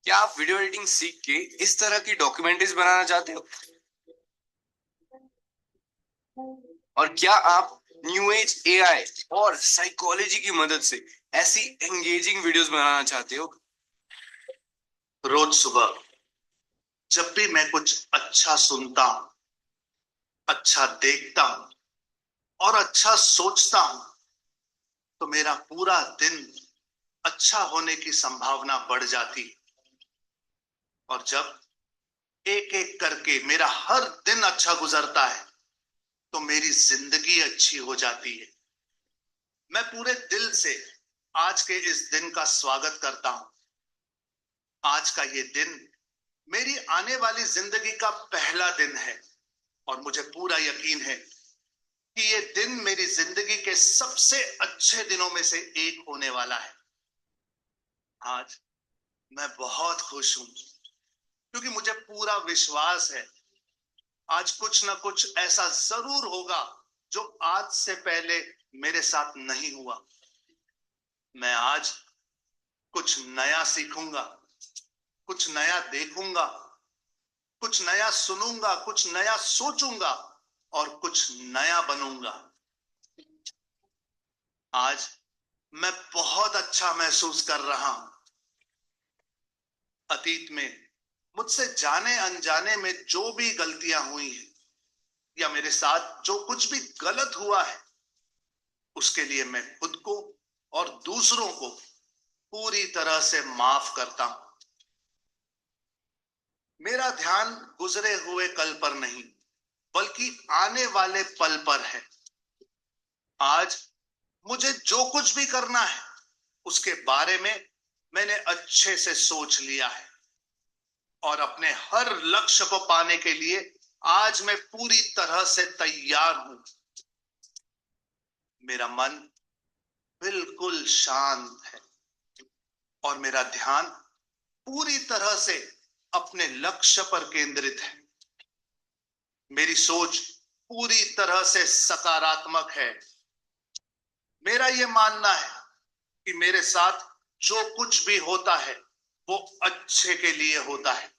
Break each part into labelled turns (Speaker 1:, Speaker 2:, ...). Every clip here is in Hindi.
Speaker 1: क्या आप वीडियो एडिटिंग सीख के इस तरह की डॉक्यूमेंट्रीज बनाना चाहते हो? और क्या आप न्यू एज एआई और साइकोलॉजी की मदद से ऐसी एंगेजिंग वीडियोस बनाना चाहते हो?
Speaker 2: रोज सुबह जब भी मैं कुछ अच्छा सुनता हूं, अच्छा देखता हूं और अच्छा सोचता हूं, तो मेरा पूरा दिन अच्छा होने की संभावना बढ़ जाती है। और जब एक एक करके मेरा हर दिन अच्छा गुजरता है, तो मेरी जिंदगी अच्छी हो जाती है। मैं पूरे दिल से आज के इस दिन का स्वागत करता हूं। आज का ये दिन मेरी आने वाली जिंदगी का पहला दिन है, और मुझे पूरा यकीन है कि ये दिन मेरी जिंदगी के सबसे अच्छे दिनों में से एक होने वाला है। आज मैं बहुत खुश हूं, क्योंकि मुझे पूरा विश्वास है आज कुछ ना कुछ ऐसा जरूर होगा जो आज से पहले मेरे साथ नहीं हुआ। मैं आज कुछ नया सीखूंगा, कुछ नया देखूंगा, कुछ नया सुनूंगा, कुछ नया सोचूंगा और कुछ नया बनूंगा। आज मैं बहुत अच्छा महसूस कर रहा हूं। अतीत में मुझसे जाने अनजाने में जो भी गलतियां हुई हैं, या मेरे साथ जो कुछ भी गलत हुआ है, उसके लिए मैं खुद को और दूसरों को पूरी तरह से माफ करता हूं। मेरा ध्यान गुजरे हुए कल पर नहीं, बल्कि आने वाले पल पर है। आज मुझे जो कुछ भी करना है, उसके बारे में मैंने अच्छे से सोच लिया है, और अपने हर लक्ष्य को पाने के लिए आज मैं पूरी तरह से तैयार हूं। मेरा मन बिल्कुल शांत है, और मेरा ध्यान पूरी तरह से अपने लक्ष्य पर केंद्रित है। मेरी सोच पूरी तरह से सकारात्मक है। मेरा यह मानना है कि मेरे साथ जो कुछ भी होता है, वो अच्छे के लिए होता है।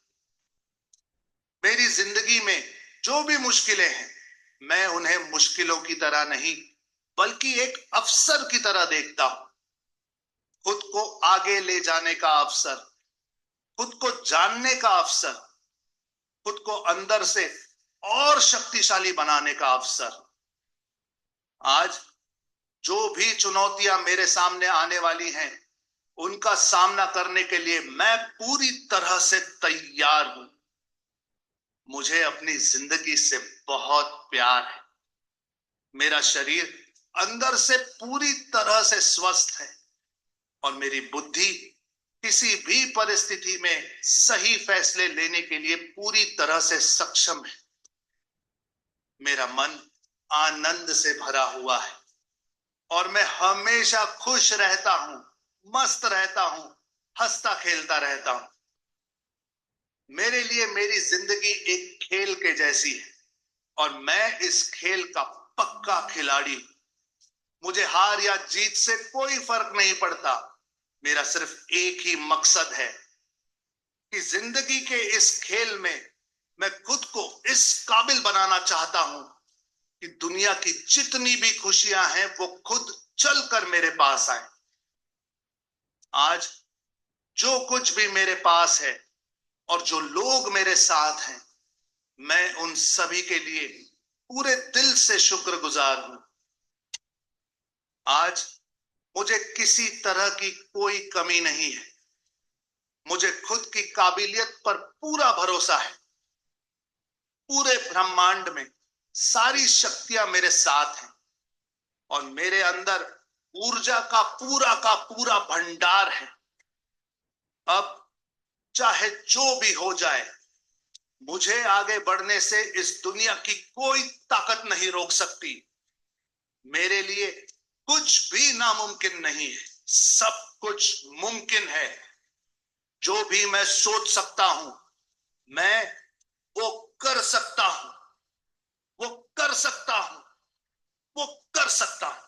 Speaker 2: मेरी जिंदगी में जो भी मुश्किलें हैं, मैं उन्हें मुश्किलों की तरह नहीं, बल्कि एक अवसर की तरह देखता हूं। खुद को आगे ले जाने का अवसर, खुद को जानने का अवसर, खुद को अंदर से और शक्तिशाली बनाने का अवसर। आज जो भी चुनौतियां मेरे सामने आने वाली हैं, उनका सामना करने के लिए मैं पूरी तरह से तैयार हूं। मुझे अपनी जिंदगी से बहुत प्यार है। मेरा शरीर अंदर से पूरी तरह से स्वस्थ है, और मेरी बुद्धि किसी भी परिस्थिति में सही फैसले लेने के लिए पूरी तरह से सक्षम है। मेरा मन आनंद से भरा हुआ है, और मैं हमेशा खुश रहता हूं, मस्त रहता हूं, हंसता खेलता रहता हूं। मेरे लिए मेरी जिंदगी एक खेल के जैसी है, और मैं इस खेल का पक्का खिलाड़ी हूं। मुझे हार या जीत से कोई फर्क नहीं पड़ता। मेरा सिर्फ एक ही मकसद है कि जिंदगी के इस खेल में मैं खुद को इस काबिल बनाना चाहता हूं कि दुनिया की जितनी भी खुशियां हैं, वो खुद चलकर मेरे पास आए। आज जो कुछ भी मेरे पास है और जो लोग मेरे साथ हैं, मैं उन सभी के लिए पूरे दिल से शुक्रगुजार हूं। आज मुझे किसी तरह की कोई कमी नहीं है। मुझे खुद की काबिलियत पर पूरा भरोसा है। पूरे ब्रह्मांड में सारी शक्तियां मेरे साथ हैं, और मेरे अंदर ऊर्जा का पूरा भंडार है। अब चाहे जो भी हो जाए, मुझे आगे बढ़ने से इस दुनिया की कोई ताकत नहीं रोक सकती। मेरे लिए कुछ भी नामुमकिन नहीं है, सब कुछ मुमकिन है। जो भी मैं सोच सकता हूं, मैं वो कर सकता हूं, वो कर सकता हूं, वो कर सकता हूं।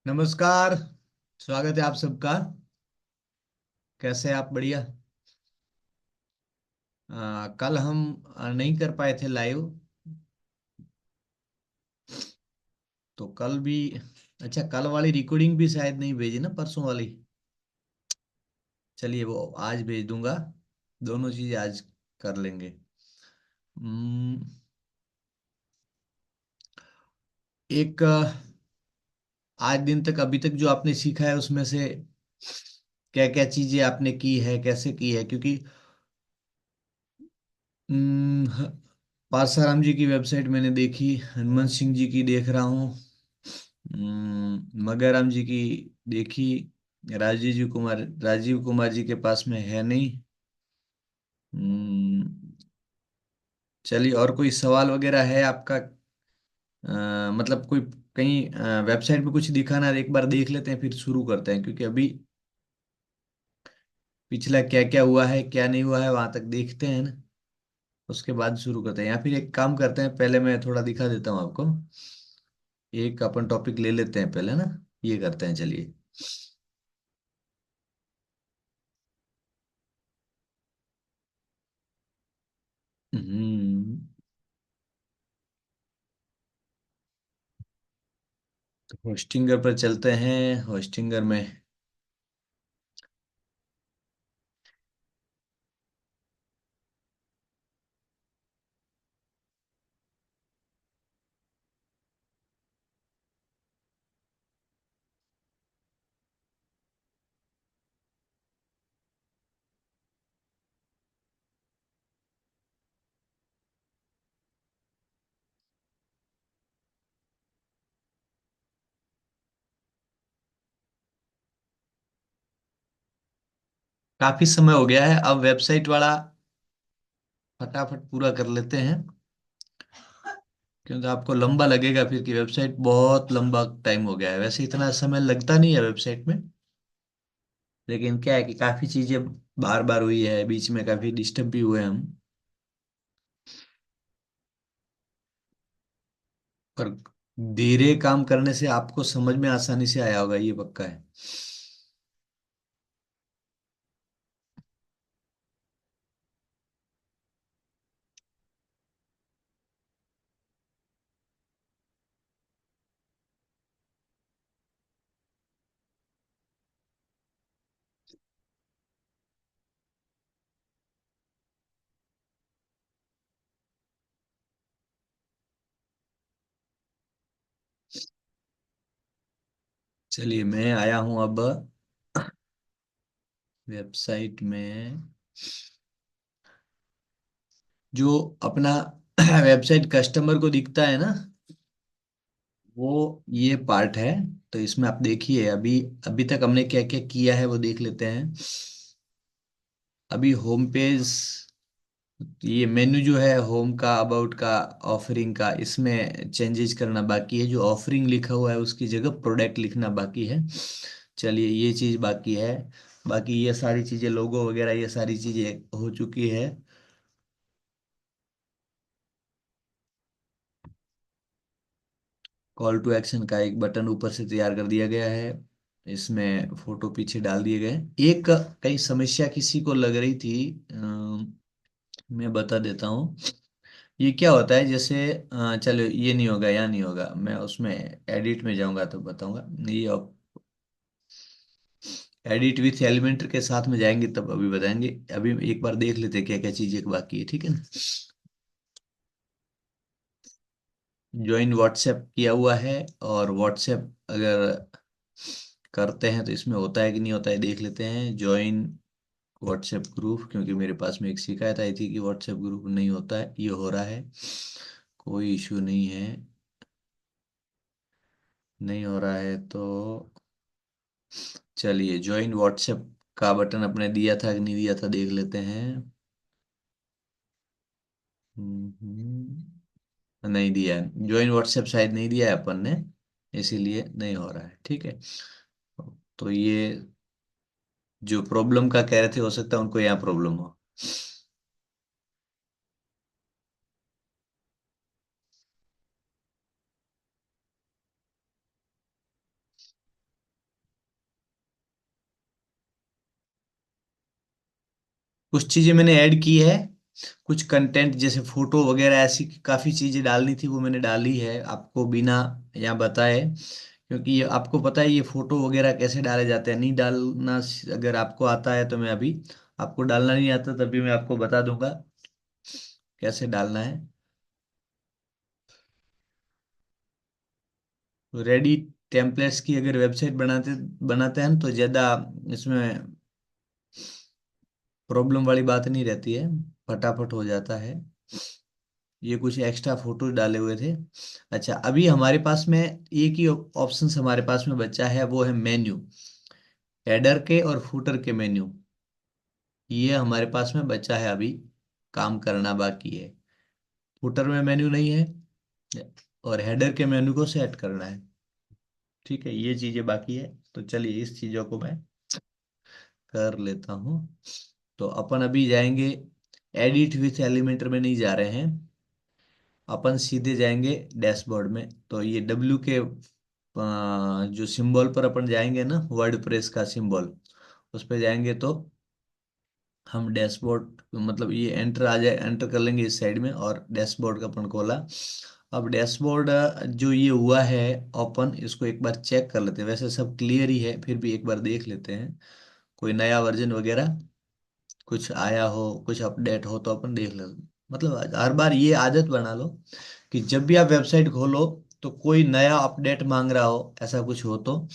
Speaker 3: नमस्कार। स्वागत है आप सबका। कैसे हैं आप? बढ़िया। कल हम नहीं कर पाए थे लाइव। तो कल भी। अच्छा, कल वाली रिकॉर्डिंग भी शायद नहीं भेजी ना, परसों वाली। चलिए, वो आज भेज दूंगा। दोनों चीज आज कर लेंगे। हम्म, एक आज दिन तक, अभी तक जो आपने सीखा है उसमें से क्या क्या चीजें आपने की है, कैसे की है? क्योंकि हम्म, पासाराम जी की वेबसाइट मैंने देखी, हनुमंत सिंह जी की देख रहा हूँ, मगाराम जी की देखी, राजीव कुमार जी के पास में है नहीं। हम्म, चलिए, और कोई सवाल वगैरह है आपका? मतलब कोई कहीं वेबसाइट पे कुछ दिखा ना, एक बार देख लेते हैं फिर शुरू करते हैं, क्योंकि अभी पिछला क्या क्या हुआ है क्या नहीं हुआ है वहां तक देखते हैं ना, उसके बाद शुरू करते हैं। या फिर एक काम करते हैं, पहले मैं थोड़ा दिखा देता हूँ आपको। एक अपन टॉपिक ले लेते हैं पहले ना, ये करते हैं, चलिए। हम्म होस्टिंगर पर चलते हैं। होस्टिंगर में काफी समय हो गया है, अब वेबसाइट वाला फटाफट पूरा कर लेते हैं, क्योंकि आपको लंबा लगेगा फिर, की वेबसाइट बहुत लंबा टाइम हो गया है। वैसे इतना समय लगता नहीं है वेबसाइट में, लेकिन क्या है कि काफी चीजें बार बार हुई है, बीच में काफी डिस्टर्ब भी हुए हम। पर धीरे काम करने से आपको समझ में आसानी से आया होगा, ये पक्का है। चलिए, मैं आया हूं अब वेबसाइट में। जो अपना वेबसाइट कस्टमर को दिखता है ना, वो ये पार्ट है। तो इसमें आप देखिए, अभी अभी तक हमने क्या क्या किया है वो देख लेते हैं। अभी होम पेज, ये मेन्यू जो है होम का, अबाउट का, ऑफरिंग का, इसमें चेंजेस करना बाकी है। जो ऑफरिंग लिखा हुआ है उसकी जगह प्रोडक्ट लिखना बाकी है। चलिए, ये चीज बाकी है। बाकी ये सारी चीजें, लोगो वगैरह, ये सारी चीजें हो चुकी है। कॉल टू एक्शन का एक बटन ऊपर से तैयार कर दिया गया है, इसमें फोटो पीछे डाल दिए गए। एक कई समस्या किसी को लग रही थी, मैं बता देता हूँ। ये क्या होता है, जैसे चलो, ये नहीं होगा या नहीं होगा, मैं उसमें एडिट में जाऊंगा तो बताऊंगा। ये एडिट विथ एलिमेंटर के साथ में जाएंगे तब अभी बताएंगे। अभी एक बार देख लेते हैं क्या क्या चीजें बाकी है, ठीक है ना। ज्वाइन व्हाट्सएप किया हुआ है, और व्हाट्सएप अगर करते हैं तो इसमें होता है कि नहीं होता है, देख लेते हैं। ज्वाइन व्हाट्सएप ग्रुप, क्योंकि मेरे पास में एक शिकायत आई थी कि व्हाट्सएप ग्रुप नहीं होता है, ये हो रहा है। कोई इशू नहीं है, नहीं हो रहा है तो चलिए, ज्वाइन व्हाट्सएप का बटन अपने दिया था कि नहीं दिया था देख लेते हैं। नहीं दिया है ज्वाइन व्हाट्सएप, शायद नहीं दिया है अपन ने, इसीलिए नहीं हो रहा है, ठीक है। तो ये जो प्रॉब्लम का कह रहे थे, हो सकता है उनको यहाँ प्रॉब्लम हो। कुछ चीजें मैंने ऐड की है, कुछ कंटेंट जैसे फोटो वगैरह ऐसी काफी चीजें डालनी थी वो मैंने डाली है आपको बिना यहाँ बताए, क्योंकि ये आपको पता है ये फोटो वगैरह कैसे डाले जाते हैं, नहीं डालना अगर आपको आता है तो मैं अभी, आपको डालना नहीं आता तभी मैं आपको बता दूंगा कैसे डालना है। रेडी टेम्पलेट्स की अगर वेबसाइट बनाते बनाते हैं तो ज्यादा इसमें प्रॉब्लम वाली बात नहीं रहती है, फटाफट हो जाता है। ये कुछ एक्स्ट्रा फोटो डाले हुए थे। अच्छा, अभी हमारे पास में एक ही ऑप्शन हमारे पास में बचा है, वो है मेन्यू, हेडर के और फुटर के मेन्यू, ये हमारे पास में बचा है अभी, काम करना बाकी है। फुटर में मेन्यू नहीं है और हेडर के मेन्यू को सेट करना है। ठीक है, ये चीजें बाकी है, तो चलिए इस चीजों को मैं कर लेता हूँ। तो अपन अभी जाएंगे, एडिट विथ एलिमेंटर में नहीं जा रहे हैं, अपन सीधे जाएंगे डैशबोर्ड में। तो ये डब्ल्यू के जो सिंबल पर अपन जाएंगे ना, वर्ड प्रेस का सिंबल, उस पर जाएंगे तो हम डैशबोर्ड, मतलब ये एंटर आ जाए, एंटर कर लेंगे इस साइड में और डैशबोर्ड का अपन खोला। अब डैशबोर्ड जो ये हुआ है ओपन, इसको एक बार चेक कर लेते हैं, वैसे सब क्लियर ही है, फिर भी एक बार देख लेते हैं कोई नया वर्जन वगैरह कुछ आया हो, कुछ अपडेट हो तो अपन देख ले। मतलब हर बार ये आदत बना लो कि जब भी आप वेबसाइट खोलो तो कोई नया अपडेट मांग रहा हो, ऐसा कुछ हो तो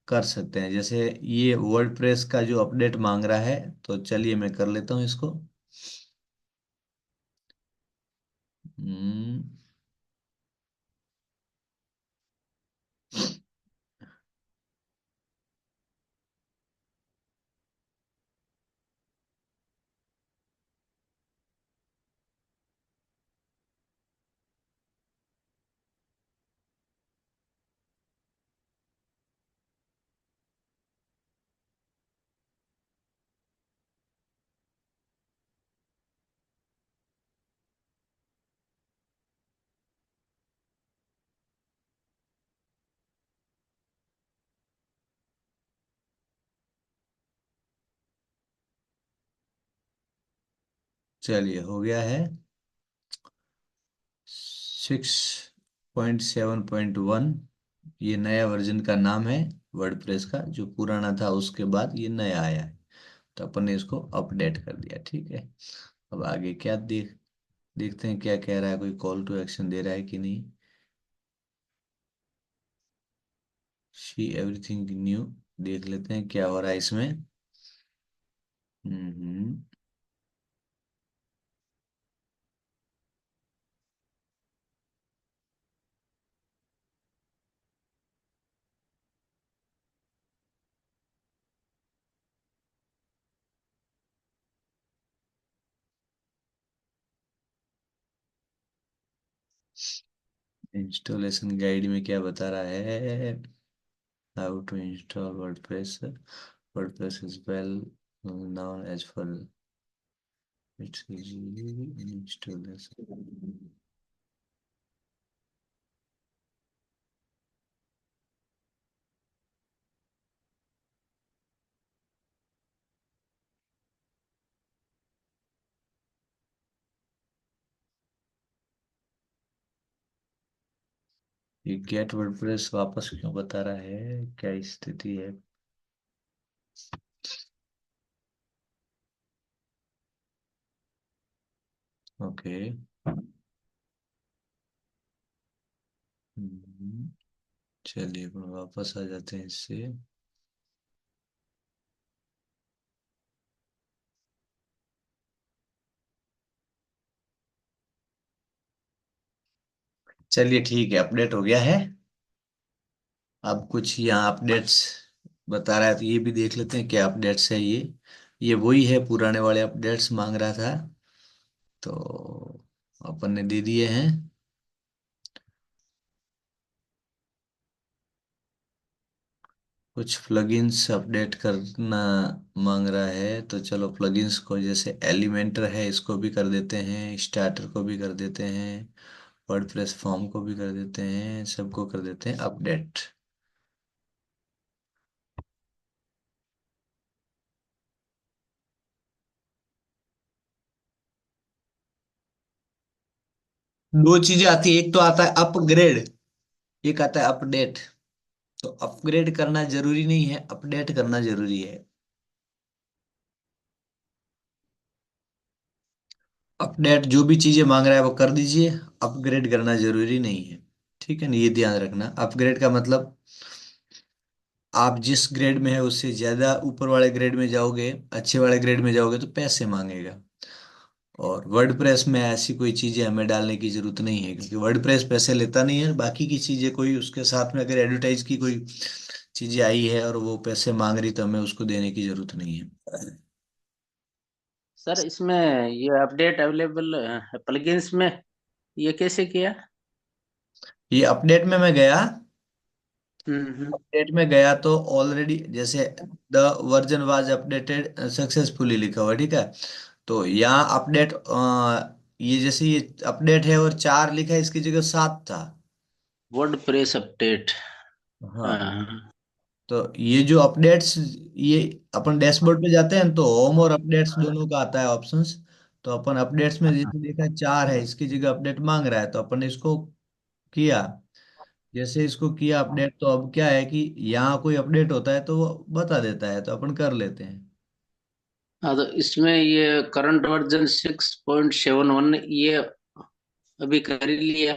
Speaker 3: कर सकते हैं। जैसे ये वर्डप्रेस का जो अपडेट मांग रहा है, तो चलिए मैं कर लेता हूँ इसको। हम्म, चलिए हो गया है। 6.7.1 ये नया वर्जन का नाम है वर्डप्रेस का, जो पुराना था उसके बाद ये नया आया है, तो अपन ने इसको अपडेट कर दिया। ठीक है, अब आगे क्या देखते हैं क्या कह रहा है, कोई कॉल टू एक्शन दे रहा है कि नहीं। सी एवरीथिंग न्यू, देख लेते हैं क्या हो रहा है इसमें। हम्म, इंस्टॉलेशन गाइड में क्या बता रहा है, how to install WordPress, WordPress is well known as for its easy installation। ये गेट वर्डप्रेस वापस क्यों बता रहा है, क्या स्थिति है। ओके, चलिए अपन वापस आ जाते हैं इससे। चलिए ठीक है, अपडेट हो गया है। अब कुछ यहाँ अपडेट्स बता रहा है, तो ये भी देख लेते हैं क्या अपडेट्स है ये वही है, पुराने वाले अपडेट्स मांग रहा था, तो अपन ने दे दिए हैं। कुछ प्लगइन्स अपडेट करना मांग रहा है, तो चलो प्लगइन्स को, जैसे एलिमेंटर है इसको भी कर देते हैं, स्टार्टर को भी कर देते हैं, वर्डप्रेस फॉर्म को भी कर देते हैं, सबको कर देते हैं अपडेट। दो चीजें आती है, एक तो आता है अपग्रेड, एक आता है अपडेट। तो अपग्रेड करना जरूरी नहीं है, अपडेट करना जरूरी है। अपडेट जो भी चीजें मांग रहा है वो कर दीजिए, अपग्रेड करना जरूरी नहीं है। ठीक है ना, ये ध्यान रखना। अपग्रेड का मतलब आप जिस ग्रेड में है उससे ज्यादा ऊपर वाले ग्रेड में जाओगे, अच्छे वाले ग्रेड में जाओगे तो पैसे मांगेगा। और वर्डप्रेस में ऐसी कोई चीजें हमें डालने की जरूरत नहीं है, क्योंकि वर्डप्रेस पैसे लेता नहीं है। बाकी की चीजें कोई उसके साथ में अगर एडवर्टाइज की कोई चीजें आई है और वो पैसे मांग रही, तो हमें उसको देने की जरूरत नहीं है।
Speaker 4: सर इसमें ये अपडेट अवेलेबल प्लगइन्स में, ये कैसे किया?
Speaker 3: ये अपडेट में मैं गया,
Speaker 4: हम्म।
Speaker 3: अपडेट में गया तो ऑलरेडी जैसे the version was updated successfully लिखा हुआ है, ठीक है। तो यहाँ अपडेट, ये जैसे ये अपडेट है और 4 लिखा है, इसकी जगह 7 था।
Speaker 4: WordPress update.
Speaker 3: हाँ।
Speaker 4: हाँ।
Speaker 3: तो ये जो अपडेट्स, ये अपन डैशबोर्ड पे जाते हैं तो होम और अपडेट्स दोनों का आता है ऑप्शंस। तो अपन अपडेट्स में जैसे देखा 4 है, इसकी जगह अपडेट मांग रहा है, तो अपन इसको किया। जैसे इसको किया अपडेट, तो अब क्या है कि यहाँ कोई अपडेट होता है तो वो बता देता है, तो अपन कर लेते हैं।
Speaker 4: हाँ, तो इसमें ये करंट वर्जन 6.71 ये अभी कर ही लिया।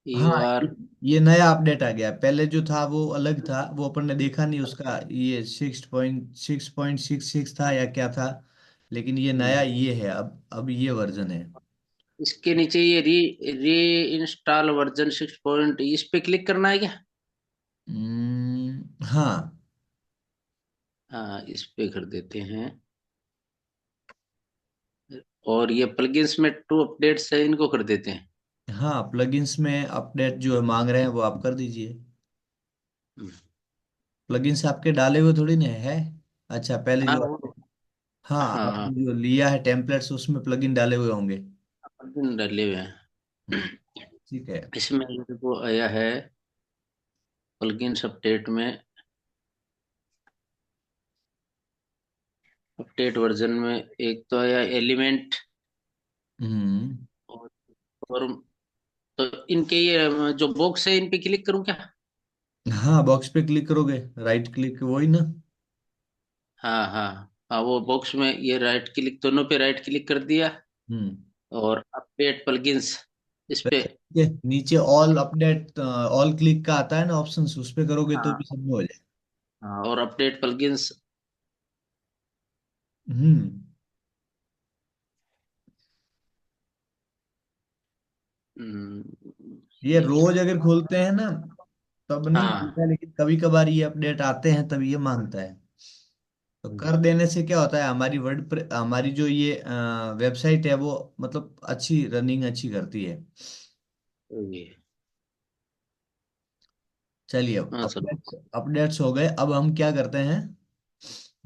Speaker 4: यू
Speaker 3: हाँ,
Speaker 4: आर।
Speaker 3: ये नया अपडेट आ गया। पहले जो था वो अलग था, वो अपन ने देखा नहीं उसका, ये 6.66 था या क्या था। लेकिन ये नया ये है, अब ये वर्जन है।
Speaker 4: इसके नीचे ये री इंस्टॉल वर्जन 6 पॉइंट, इस पे क्लिक करना है क्या?
Speaker 3: हाँ।
Speaker 4: हाँ, इस पे कर देते हैं। और ये प्लगइन्स में टू अपडेट्स है, इनको कर देते हैं।
Speaker 3: हाँ, प्लगइन्स में अपडेट जो है मांग रहे हैं वो आप कर दीजिए।
Speaker 4: हम्म।
Speaker 3: प्लगइन्स आपके डाले हुए थोड़ी ना है। अच्छा, पहले
Speaker 4: हाँ
Speaker 3: जो,
Speaker 4: वो।
Speaker 3: हाँ,
Speaker 4: हाँ,
Speaker 3: आपने जो लिया है टेम्पलेट्स उसमें प्लगइन डाले हुए होंगे।
Speaker 4: प्लगइन डाले हुए
Speaker 3: हम्म,
Speaker 4: हैं।
Speaker 3: ठीक है।
Speaker 4: इसमें ये वो आया है प्लगइन्स अपडेट में, अपडेट वर्जन में एक तो आया एलिमेंट।
Speaker 3: हम्म।
Speaker 4: और तो इनके ये जो बॉक्स है इन पे क्लिक करूं क्या?
Speaker 3: हाँ, बॉक्स पे क्लिक करोगे, राइट क्लिक वही ना।
Speaker 4: हाँ हाँ। हाँ, वो बॉक्स में ये राइट क्लिक, दोनों पे राइट क्लिक कर दिया।
Speaker 3: हम्म।
Speaker 4: और अपडेट प्लगइन्स इस पे।
Speaker 3: ये नीचे ऑल अपडेट, ऑल क्लिक का आता है ना ऑप्शन, उस पे करोगे तो भी
Speaker 4: हाँ
Speaker 3: सब में हो जाए।
Speaker 4: हाँ, और अपडेट प्लगइन्स।
Speaker 3: हम्म। ये
Speaker 4: ये
Speaker 3: रोज अगर खोलते हैं ना तब नहीं
Speaker 4: हाँ।
Speaker 3: मिलता, लेकिन कभी कभार ये अपडेट आते हैं तब ये मांगता है। तो कर देने से क्या होता है, हमारी हमारी जो ये वेबसाइट है वो मतलब अच्छी रनिंग अच्छी करती है।
Speaker 4: ये
Speaker 3: चलिए, अब
Speaker 4: हाँ सर।
Speaker 3: अपडेट्स अपडेट्स हो गए। अब हम क्या करते हैं,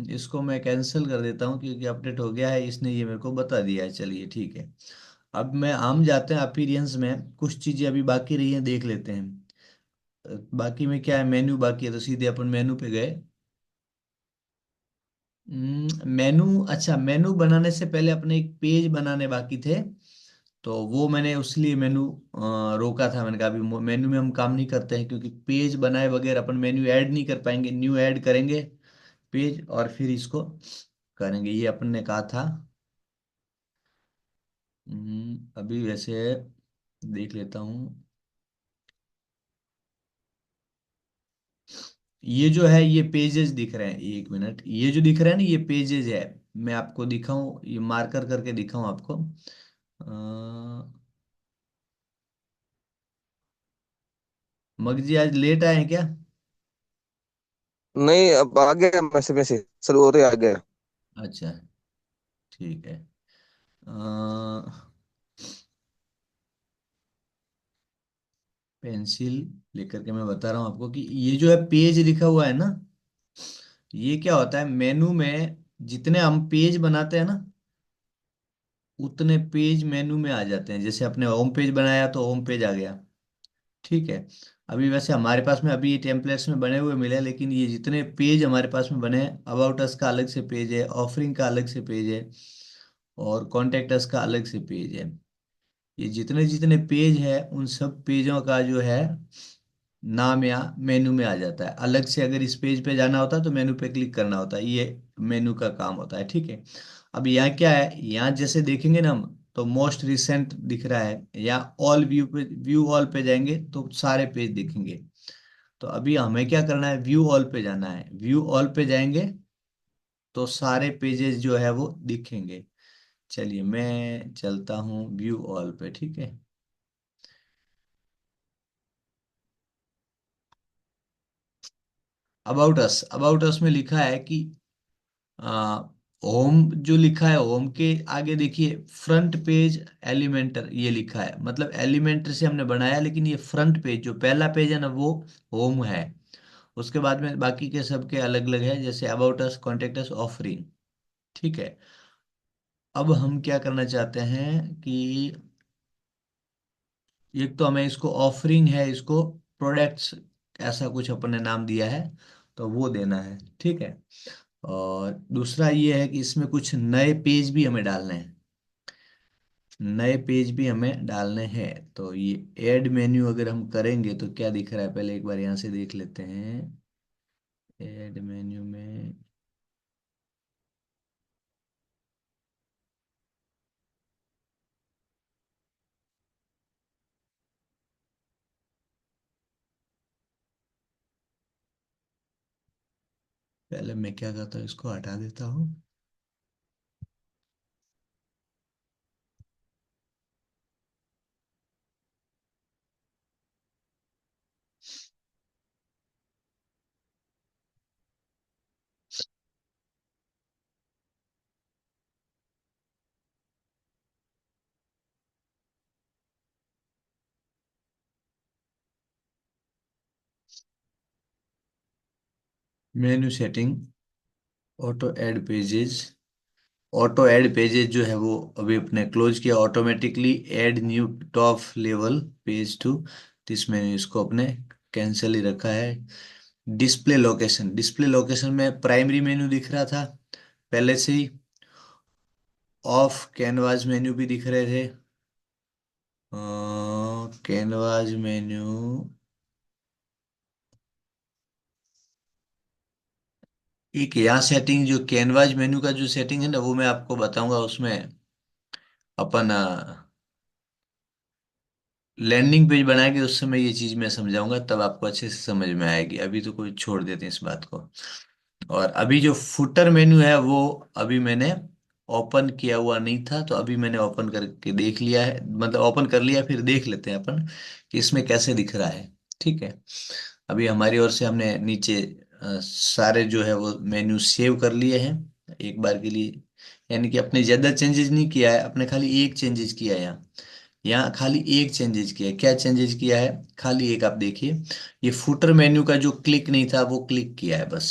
Speaker 3: इसको मैं कैंसिल कर देता हूँ क्योंकि अपडेट हो गया है, इसने ये मेरे को बता दिया है। चलिए ठीक है। अब मैं हम जाते हैं अपीरियंस में, कुछ चीजें अभी बाकी रही हैं देख लेते हैं। बाकी में क्या है, मेन्यू बाकी है, तो सीधे अपन मेनू पे गए। मेनू, अच्छा, मेनू बनाने से पहले अपने एक पेज बनाने बाकी थे। तो वो मैंने उसलिए मेनू रोका था। मैंने कहा अभी मेनू में हम काम नहीं करते हैं, क्योंकि पेज बनाए बगैर अपन मेन्यू ऐड नहीं कर पाएंगे। न्यू ऐड करेंगे पेज और फिर इसको करेंगे, ये अपन ने कहा था। अभी वैसे देख लेता हूँ। ये जो है ये पेजेस दिख रहे हैं, एक मिनट, ये जो दिख रहा है ना ये पेजेस है। मैं आपको दिखाऊं, ये मार्कर करके दिखाऊं आपको। मगजी आज लेट आए हैं क्या?
Speaker 5: नहीं, अब आ गया मैसेज में से शुरू होते आ गया।
Speaker 3: अच्छा, ठीक है। पेंसिल लेकर के मैं बता रहा हूँ आपको कि ये जो है पेज लिखा हुआ है ना, ये क्या होता है, मेनू में जितने हम पेज बनाते हैं ना उतने पेज मेनू में आ जाते हैं। जैसे अपने होम पेज बनाया तो होम पेज आ गया, ठीक है। अभी वैसे हमारे पास में अभी ये टेम्पलेट्स में बने हुए मिले, लेकिन ये जितने पेज हमारे पास में बने हैं, अबाउट अस का अलग से पेज है, ऑफरिंग का अलग से पेज है, और कॉन्टेक्ट अस का अलग से पेज है। ये जितने जितने पेज है उन सब पेजों का जो है नाम यहाँ मेनू में आ जाता है। अलग से अगर इस पेज पे जाना होता है तो मेनू पे क्लिक करना होता है, ये मेनू का काम होता है, ठीक है। अब यहाँ क्या है, यहाँ जैसे देखेंगे ना हम तो मोस्ट रिसेंट दिख रहा है, या ऑल व्यू पे, व्यू ऑल पे जाएंगे तो सारे पेज दिखेंगे। तो अभी हमें क्या करना है, व्यू ऑल पे जाना है। व्यू ऑल पे जाएंगे तो सारे पेजेस जो है वो दिखेंगे। चलिए मैं चलता हूँ व्यू ऑल पे, ठीक है। अबाउट अस में लिखा है कि होम, जो लिखा है होम के आगे देखिए फ्रंट पेज एलिमेंटर ये लिखा है, मतलब एलिमेंटर से हमने बनाया, लेकिन ये फ्रंट पेज जो पहला पेज है ना वो होम है। उसके बाद में बाकी के सब के अलग अलग है, जैसे about us, contact us, offering, ठीक है। अब हम क्या करना चाहते हैं कि एक तो हमें इसको ऑफरिंग है, इसको प्रोडक्ट्स ऐसा कुछ अपने नाम दिया है तो वो देना है, ठीक है। और दूसरा ये है कि इसमें कुछ नए पेज भी हमें डालने हैं, नए पेज भी हमें डालने हैं। तो ये ऐड मेन्यू अगर हम करेंगे तो क्या दिख रहा है, पहले एक बार यहाँ से देख लेते हैं। ऐड मेन्यू में पहले मैं क्या करता हूँ, इसको हटा देता हूँ। Menu setting, auto add pages. Auto add pages जो है वो अभी अपने क्लोज किया, automatically add new top level page to this menu, इसको अपने कैंसिल ही रखा है। डिस्प्ले लोकेशन, डिस्प्ले लोकेशन में प्राइमरी मेन्यू दिख रहा था पहले से ही, ऑफ कैनवास मेन्यू भी दिख रहे थे। कैनवास मेन्यू, एक यहाँ सेटिंग जो कैनवास मेन्यू का जो सेटिंग है ना वो मैं आपको बताऊंगा, उसमें अपन लैंडिंग पेज बनाएंगे उस समय ये चीज मैं समझाऊंगा, तब आपको अच्छे से समझ में आएगी। अभी तो कोई छोड़ देते हैं इस बात को। और अभी जो फुटर मेन्यू है वो अभी मैंने ओपन किया हुआ नहीं था, तो अभी मैंने ओपन करके देख लिया है, मतलब ओपन कर लिया, फिर देख लेते हैं अपन कि इसमें कैसे दिख रहा है, ठीक है। अभी हमारी ओर से हमने नीचे सारे जो है वो मेन्यू सेव कर लिए हैं एक बार के लिए, यानी कि अपने ज्यादा चेंजेस नहीं किया है, अपने खाली एक चेंजेस किया है यहाँ। यहाँ खाली एक चेंजेस किया है, क्या चेंजेस किया है, खाली एक, आप देखिए ये फुटर मेन्यू का जो क्लिक नहीं था वो क्लिक किया है बस।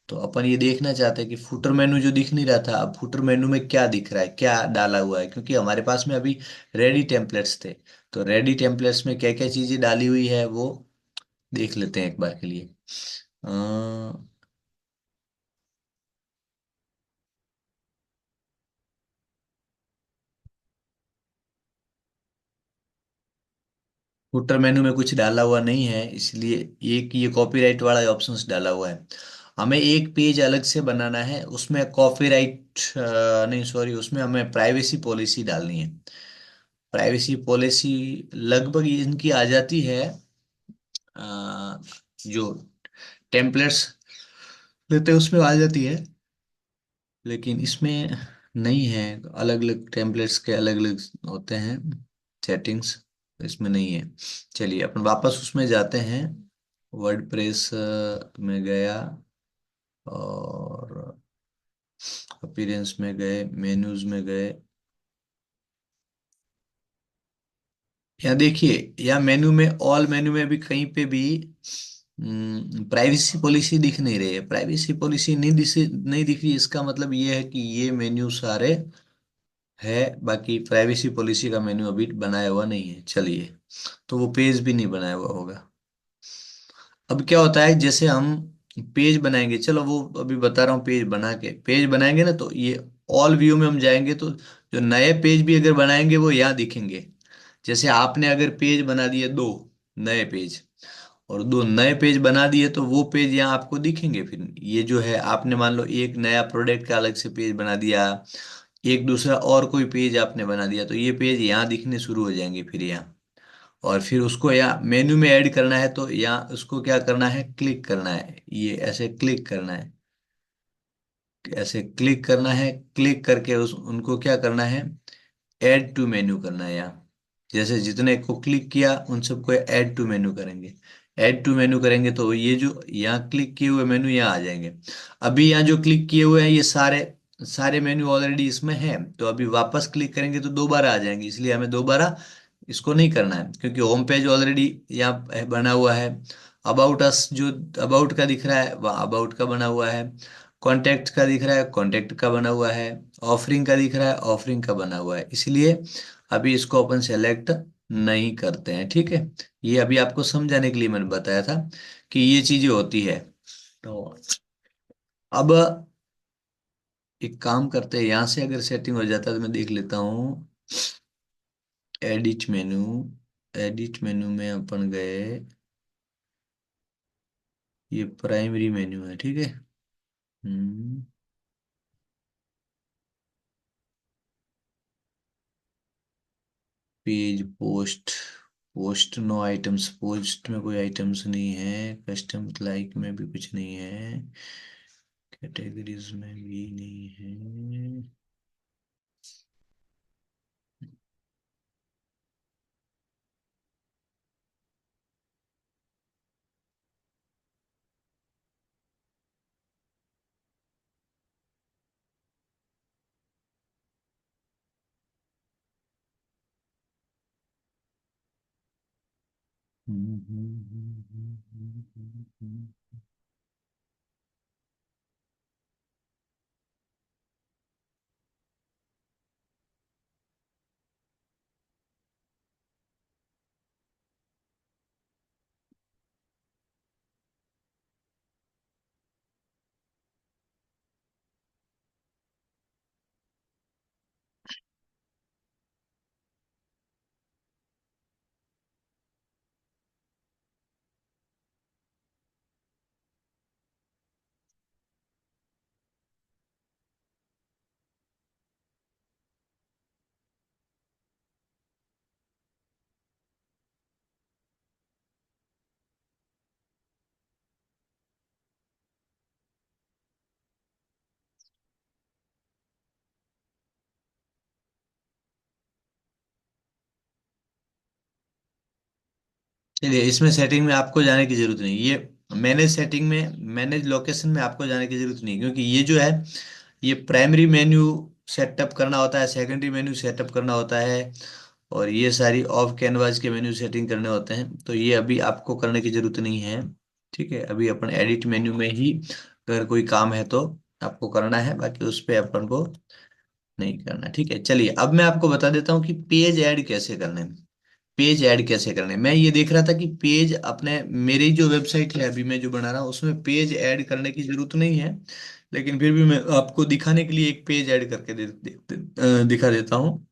Speaker 3: तो अपन ये देखना चाहते हैं कि फुटर मेन्यू जो दिख नहीं रहा था, अब फुटर मेन्यू में क्या दिख रहा है, क्या डाला हुआ है, क्योंकि हमारे पास में अभी रेडी टेम्पलेट्स थे। तो रेडी टेम्पलेट्स में क्या क्या चीजें डाली हुई है वो देख लेते हैं एक बार के लिए। फुटर मेन्यू में कुछ डाला हुआ नहीं है, इसलिए एक ये कॉपीराइट वाला ऑप्शंस डाला हुआ है। हमें एक पेज अलग से बनाना है, उसमें कॉपीराइट नहीं सॉरी, उसमें हमें प्राइवेसी पॉलिसी डालनी है। प्राइवेसी पॉलिसी लगभग इनकी आ जाती है, जो टेम्पलेट्स लेते हैं उसमें आ जाती है, लेकिन इसमें नहीं है। अलग अलग टेम्पलेट्स के अलग अलग होते हैं सेटिंग्स, इसमें नहीं है। चलिए अपन वापस उसमें जाते हैं, वर्डप्रेस में गया और अपीयरेंस में गए, मेन्यूज में गए। यहाँ देखिए, यहाँ मेन्यू में, ऑल मेन्यू में भी कहीं पे भी प्राइवेसी पॉलिसी दिख नहीं रही है। प्राइवेसी पॉलिसी नहीं दिख रही, इसका मतलब ये है कि ये मेन्यू सारे है, बाकी प्राइवेसी पॉलिसी का मेन्यू अभी बनाया हुआ नहीं है। चलिए, तो वो पेज भी नहीं बनाया हुआ होगा। अब क्या होता है, जैसे हम पेज बनाएंगे, चलो वो अभी बता रहा हूँ, पेज बना के पेज बनाएंगे ना तो ये ऑल व्यू में हम जाएंगे तो जो नए पेज भी अगर बनाएंगे वो यहाँ दिखेंगे। जैसे आपने अगर पेज बना दिए दो नए पेज, और दो नए पेज बना दिए, तो वो पेज यहाँ आपको दिखेंगे। फिर ये जो है, आपने मान लो एक नया प्रोडक्ट का अलग से पेज बना दिया, एक दूसरा और कोई पेज आपने बना दिया, तो ये पेज यहाँ दिखने शुरू हो जाएंगे फिर यहाँ। और फिर उसको यहाँ मेन्यू में ऐड करना है, तो यहाँ उसको क्या करना है, क्लिक करना है, ये ऐसे क्लिक करना है, ऐसे क्लिक करना है। क्लिक करके उस उनको क्या करना है, ऐड टू मेन्यू करना है यहाँ। जैसे जितने को क्लिक किया उन सबको ऐड टू मेन्यू करेंगे। ऐड टू मेन्यू करेंगे तो ये जो यहाँ क्लिक किए हुए मेन्यू यहाँ आ जाएंगे। अभी यहाँ जो क्लिक किए हुए हैं ये सारे सारे मेन्यू ऑलरेडी इसमें है, तो अभी वापस क्लिक करेंगे तो दोबारा आ जाएंगे, इसलिए हमें दोबारा इसको नहीं करना है, क्योंकि होम पेज ऑलरेडी यहाँ बना हुआ है। अबाउट अस जो अबाउट का दिख रहा है वह अबाउट का बना हुआ है। कॉन्टैक्ट का दिख रहा है, कॉन्टैक्ट का बना हुआ है। ऑफरिंग का दिख रहा है, ऑफरिंग का बना हुआ है। इसलिए अभी इसको अपन सेलेक्ट नहीं करते हैं, ठीक है। ये अभी आपको समझाने के लिए मैंने बताया था कि ये चीजें होती है। तो अब एक काम करते हैं, यहाँ से अगर सेटिंग हो जाता है तो मैं देख लेता हूँ। एडिट मेनू, एडिट मेनू में अपन गए, ये प्राइमरी मेन्यू है, ठीक है। Hmm page post, post no items, post में कोई आइटम्स नहीं है। कस्टम लाइक में भी कुछ नहीं है, कैटेगरीज में भी नहीं है। चलिए, इसमें सेटिंग में आपको जाने की जरूरत नहीं, ये मैनेज सेटिंग में, मैनेज लोकेशन में आपको जाने की जरूरत नहीं, क्योंकि ये जो है ये प्राइमरी मेन्यू सेटअप करना होता है, सेकेंडरी मेन्यू सेटअप करना होता है, और ये सारी ऑफ कैनवास के मेन्यू सेटिंग करने होते हैं। तो ये अभी आपको करने की जरूरत नहीं है, ठीक है। अभी अपन एडिट मेन्यू में ही अगर कोई काम है तो आपको करना है, बाकी उस पे अपन को नहीं करना, ठीक है। चलिए, अब मैं आपको बता देता हूँ कि पेज ऐड कैसे करने हैं। पेज ऐड कैसे करने हैं। मैं ये देख रहा था कि पेज अपने मेरी जो वेबसाइट है अभी मैं जो बना रहा हूँ उसमें पेज ऐड करने की जरूरत नहीं है, लेकिन फिर भी मैं आपको दिखाने के लिए एक पेज ऐड करके दिखा देता हूँ।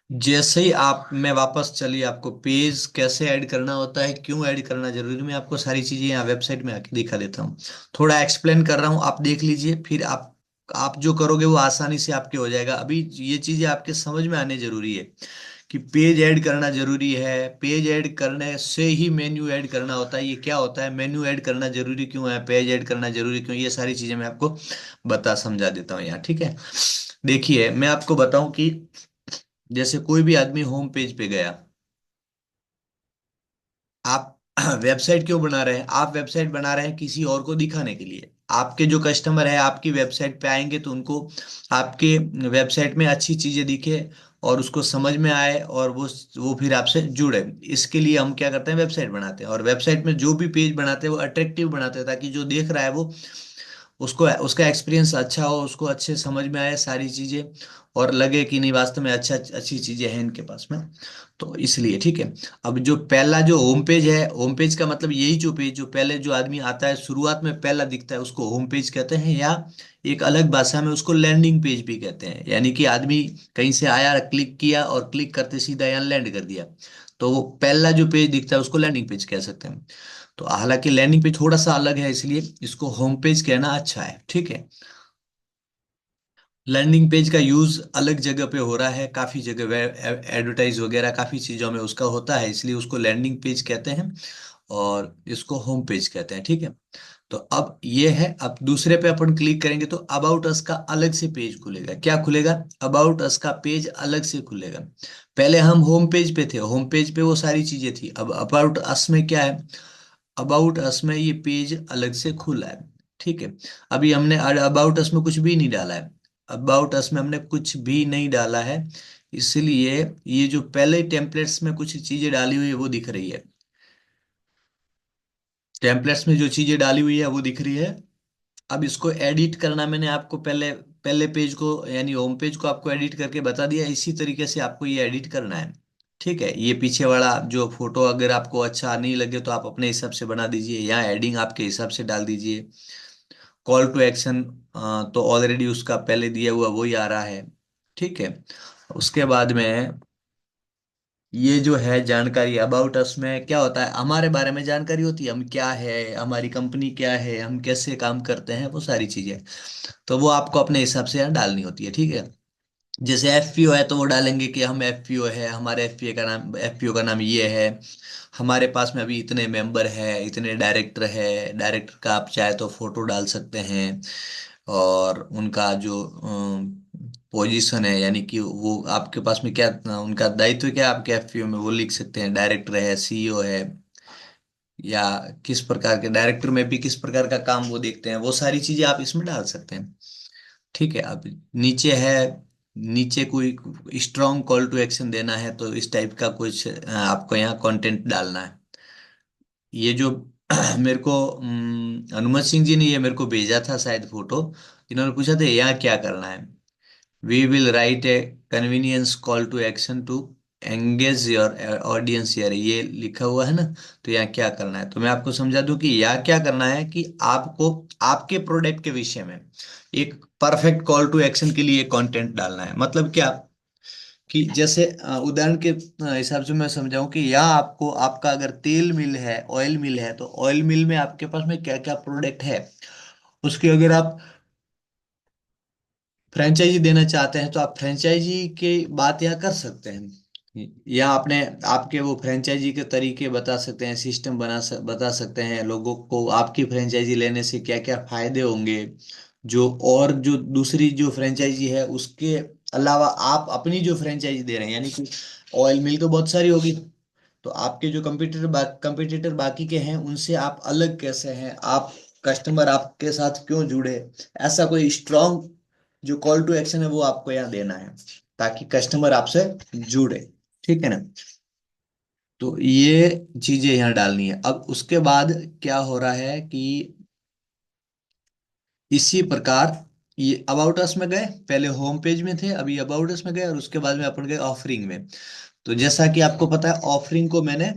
Speaker 3: जैसे ही आप, मैं वापस, चलिए आपको पेज कैसे ऐड करना होता है, क्यों ऐड करना जरूरी है, मैं आपको सारी चीजें यहाँ वेबसाइट में आके दिखा देता हूँ। थोड़ा एक्सप्लेन कर रहा हूँ, आप देख लीजिए, फिर आप जो करोगे वो आसानी से आपके हो जाएगा। अभी ये चीजें आपके समझ में आने जरूरी है कि पेज ऐड करना जरूरी है। पेज ऐड करने से ही मेन्यू ऐड करना होता है। ये क्या होता है, मेन्यू ऐड करना जरूरी क्यों है, पेज ऐड करना जरूरी क्यों, ये सारी चीजें मैं आपको समझा देता हूँ यहाँ, ठीक है। देखिए, मैं आपको बताऊं कि जैसे कोई भी आदमी होम पेज पे गया, आप वेबसाइट क्यों बना रहे हैं, आप वेबसाइट बना रहे हैं किसी और को दिखाने के लिए। आपके जो कस्टमर है आपकी वेबसाइट पे आएंगे तो उनको आपके वेबसाइट में अच्छी चीजें दिखे और उसको समझ में आए, और वो फिर आपसे जुड़े। इसके लिए हम क्या करते हैं, वेबसाइट बनाते हैं, और वेबसाइट में जो भी पेज बनाते हैं वो अट्रैक्टिव बनाते हैं, ताकि जो देख रहा है उसको उसका एक्सपीरियंस अच्छा हो, उसको अच्छे समझ में आए सारी चीजें, और लगे कि नहीं वास्तव में अच्छी चीजें हैं इनके पास में। तो इसलिए ठीक है। अब जो पहला जो होम पेज है, होम पेज का मतलब यही जो पेज जो पहले जो आदमी आता है शुरुआत में पहला दिखता है उसको होम पेज कहते हैं, या एक अलग भाषा में उसको लैंडिंग पेज भी कहते हैं। यानी कि आदमी कहीं से आया, क्लिक किया और क्लिक करते सीधा यहाँ लैंड कर दिया, तो वो पहला जो पेज दिखता है उसको लैंडिंग पेज कह सकते हैं। तो हालांकि लैंडिंग पेज थोड़ा सा अलग है, इसलिए इसको होम पेज कहना अच्छा है, ठीक है। लैंडिंग पेज का यूज अलग जगह पे हो रहा है, काफी जगह वेब एडवर्टाइज वगैरह काफी चीजों में उसका होता है, इसलिए उसको लैंडिंग पेज कहते हैं और इसको होम पेज कहते हैं, ठीक है। तो अब ये है, अब दूसरे पे अपन क्लिक करेंगे तो अबाउट अस का अलग से पेज खुलेगा। क्या खुलेगा? अबाउट अस का पेज अलग से खुलेगा। पहले हम होम पेज पे थे, होम पेज पे वो सारी चीजें थी, अब अबाउट अस में क्या है, अबाउट अस में ये पेज अलग से खुला है, ठीक है। अभी हमने अबाउट अस में कुछ भी नहीं डाला है, अबाउट अस में हमने कुछ भी नहीं डाला है, इसलिए ये जो पहले टेम्पलेट्स में कुछ चीजें डाली हुई है वो दिख रही है, टेम्पलेट्स में जो चीजें डाली हुई है वो दिख रही है। अब इसको एडिट करना मैंने आपको पहले पहले पेज को यानी होम पेज को आपको एडिट करके बता दिया, इसी तरीके से आपको ये एडिट करना है, ठीक है। ये पीछे वाला जो फोटो अगर आपको अच्छा नहीं लगे तो आप अपने हिसाब से बना दीजिए, यहाँ एडिंग आपके हिसाब से डाल दीजिए। कॉल टू एक्शन तो ऑलरेडी उसका पहले दिया हुआ वही आ रहा है, ठीक है। उसके बाद में ये जो है जानकारी अबाउट अस में क्या होता है, हमारे बारे में जानकारी होती है, हम क्या है, हमारी कंपनी क्या है, हम कैसे काम करते हैं, वो सारी चीजें। तो वो आपको अपने हिसाब से यहाँ डालनी होती है, ठीक है। जैसे एफपीओ है तो वो डालेंगे कि हम एफपीओ है, हमारे एफपीओ का नाम ये है, हमारे पास में अभी इतने मेंबर है, इतने डायरेक्टर है, डायरेक्टर का आप चाहे तो फोटो डाल सकते हैं, और उनका जो पोजीशन है यानी कि वो आपके पास में क्या उनका दायित्व क्या है आपके एफपीओ में वो लिख सकते हैं, डायरेक्टर है, सीईओ है, या किस प्रकार के डायरेक्टर में भी किस प्रकार का काम वो देखते हैं, वो सारी चीजें आप इसमें डाल सकते हैं, ठीक है। अब नीचे है, नीचे कोई स्ट्रॉन्ग कॉल टू एक्शन देना है तो इस टाइप का कुछ आपको यहाँ कंटेंट डालना है। ये जो मेरे को अनुमत सिंह जी ने ये मेरे को भेजा था शायद फोटो, इन्होंने पूछा था यहाँ क्या करना है। We will write a convenience call to action to engage your audience here, ये लिखा हुआ है ना। तो यहाँ क्या करना है, तो मैं आपको समझा दूं कि यहाँ क्या करना है कि आपको आपके प्रोडक्ट के विषय में एक परफेक्ट कॉल टू एक्शन के लिए कंटेंट डालना है। मतलब क्या कि जैसे उदाहरण के हिसाब से मैं समझाऊं कि यहाँ आपको आपका अगर तेल मिल है, ऑयल मिल है, तो ऑयल मिल में आपके पास में क्या क्या प्रोडक्ट है, उसकी अगर आप फ्रेंचाइजी देना चाहते हैं तो आप फ्रेंचाइजी की बात यहाँ कर सकते हैं, या आपने आपके वो फ्रेंचाइजी के तरीके बता सकते हैं, सिस्टम बता सकते हैं लोगों को आपकी फ्रेंचाइजी लेने से क्या क्या फायदे होंगे, जो और जो दूसरी जो फ्रेंचाइजी है उसके अलावा आप अपनी जो फ्रेंचाइजी दे रहे हैं, यानी कि ऑयल मिल तो बहुत सारी होगी, तो आपके जो कंपटीटर बाकी के हैं उनसे आप अलग कैसे हैं, आप कस्टमर आपके साथ क्यों जुड़े, ऐसा कोई स्ट्रॉन्ग जो कॉल टू एक्शन है वो आपको यहाँ देना है ताकि कस्टमर आपसे जुड़े, ठीक है ना। तो ये चीजें यहाँ डालनी है। अब उसके बाद क्या हो रहा है कि इसी प्रकार ये अबाउट अस में गए, पहले होम पेज में थे, अभी अबाउट अस में गए, और उसके बाद में अपन गए ऑफरिंग में। तो जैसा कि आपको पता है ऑफरिंग को मैंने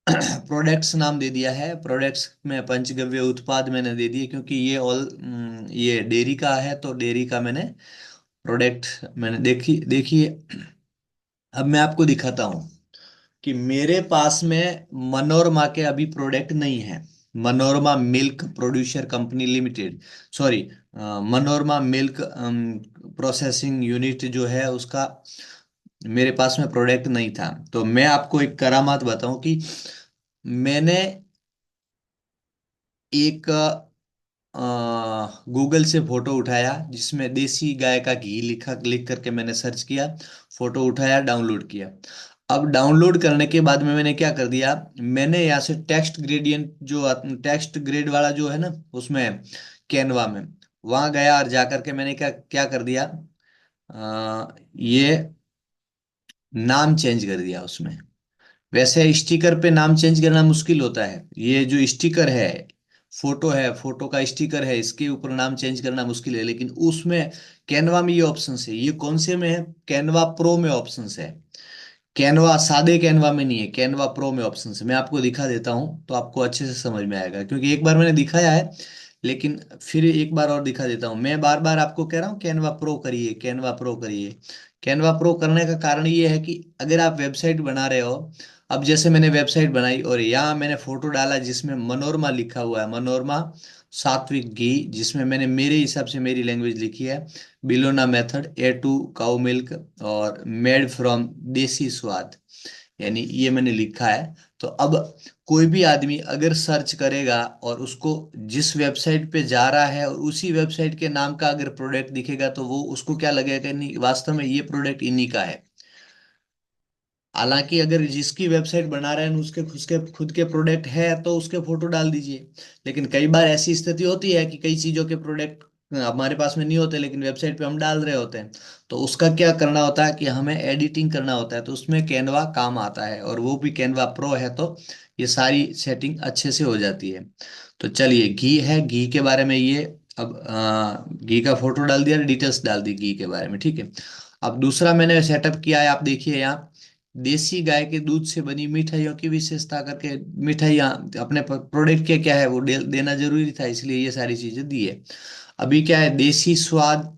Speaker 3: प्रोडक्ट्स नाम दे दिया है, प्रोडक्ट्स में पंचगव्य उत्पाद मैंने दे दिए क्योंकि ये डेयरी का है, तो डेयरी का मैंने प्रोडक्ट मैंने देखिए। अब मैं आपको दिखाता हूँ कि मेरे पास में मनोरमा के अभी प्रोडक्ट नहीं है, Manorama milk producer company limited, sorry, Manorama milk processing unit जो है उसका मेरे पास में प्रोडक्ट नहीं था। तो मैं आपको एक करामात बताऊं कि मैंने एक गूगल से फोटो उठाया जिसमें देसी गाय का घी लिख करके मैंने सर्च किया, फोटो उठाया, डाउनलोड किया। अब डाउनलोड करने के बाद में मैंने क्या कर दिया, मैंने यहाँ से टेक्स्ट ग्रेडियंट जो टेक्स्ट ग्रेड वाला जो है ना उसमें कैनवा में वहां गया और जा करके मैंने क्या क्या कर दिया, ये नाम चेंज कर दिया उसमें। वैसे स्टिकर पे नाम चेंज करना मुश्किल होता है, ये जो स्टिकर है फोटो है, फोटो का स्टिकर है, इसके ऊपर नाम चेंज करना मुश्किल है, लेकिन उसमें कैनवा में ये ऑप्शन है। ये कौन से में है? कैनवा प्रो में ऑप्शन है। कैनवा सादे कैनवा में नहीं है, कैनवा प्रो में ऑप्शन है। मैं आपको दिखा देता हूँ तो आपको अच्छे से समझ में आएगा, क्योंकि एक बार मैंने दिखाया है, लेकिन फिर एक बार और दिखा देता हूँ। मैं बार बार आपको कह रहा हूँ कैनवा प्रो करिए, कैनवा प्रो करिए। कैनवा प्रो करने का कारण ये है कि अगर आप वेबसाइट बना रहे हो, अब जैसे मैंने वेबसाइट बनाई और यहाँ मैंने फोटो डाला जिसमें मनोरमा लिखा हुआ है, मनोरमा सात्विक घी, जिसमें मैंने मेरे हिसाब से मेरी लैंग्वेज लिखी है बिलोना मेथड, A2 काउ मिल्क और मेड फ्रॉम देसी स्वाद, यानी ये मैंने लिखा है। तो अब कोई भी आदमी अगर सर्च करेगा और उसको जिस वेबसाइट पे जा रहा है और उसी वेबसाइट के नाम का अगर प्रोडक्ट दिखेगा, तो वो उसको क्या लगेगा कि नहीं, वास्तव में ये प्रोडक्ट इन्हीं का है। हालांकि अगर जिसकी वेबसाइट बना रहे हैं उसके खुद के प्रोडक्ट है तो उसके फोटो डाल दीजिए, लेकिन कई बार ऐसी स्थिति होती है कि कई चीजों के प्रोडक्ट हमारे पास में नहीं होते, लेकिन वेबसाइट पे हम डाल रहे होते हैं। तो उसका क्या करना होता है कि हमें एडिटिंग करना होता है, तो उसमें कैनवा काम आता है, और वो भी कैनवा प्रो है, तो ये सारी सेटिंग अच्छे से हो जाती है। तो चलिए, घी है, घी के बारे में ये, अब घी का फोटो डाल दिया, डिटेल्स डाल दी घी के बारे में, ठीक है। अब दूसरा मैंने सेटअप किया है, आप देखिए यहाँ, देसी गाय के दूध से बनी मिठाइयों की विशेषता करके, मिठाइयाँ अपने प्रोडक्ट के क्या है वो देना जरूरी था, इसलिए ये सारी चीजें दी है। अभी क्या है, देसी स्वाद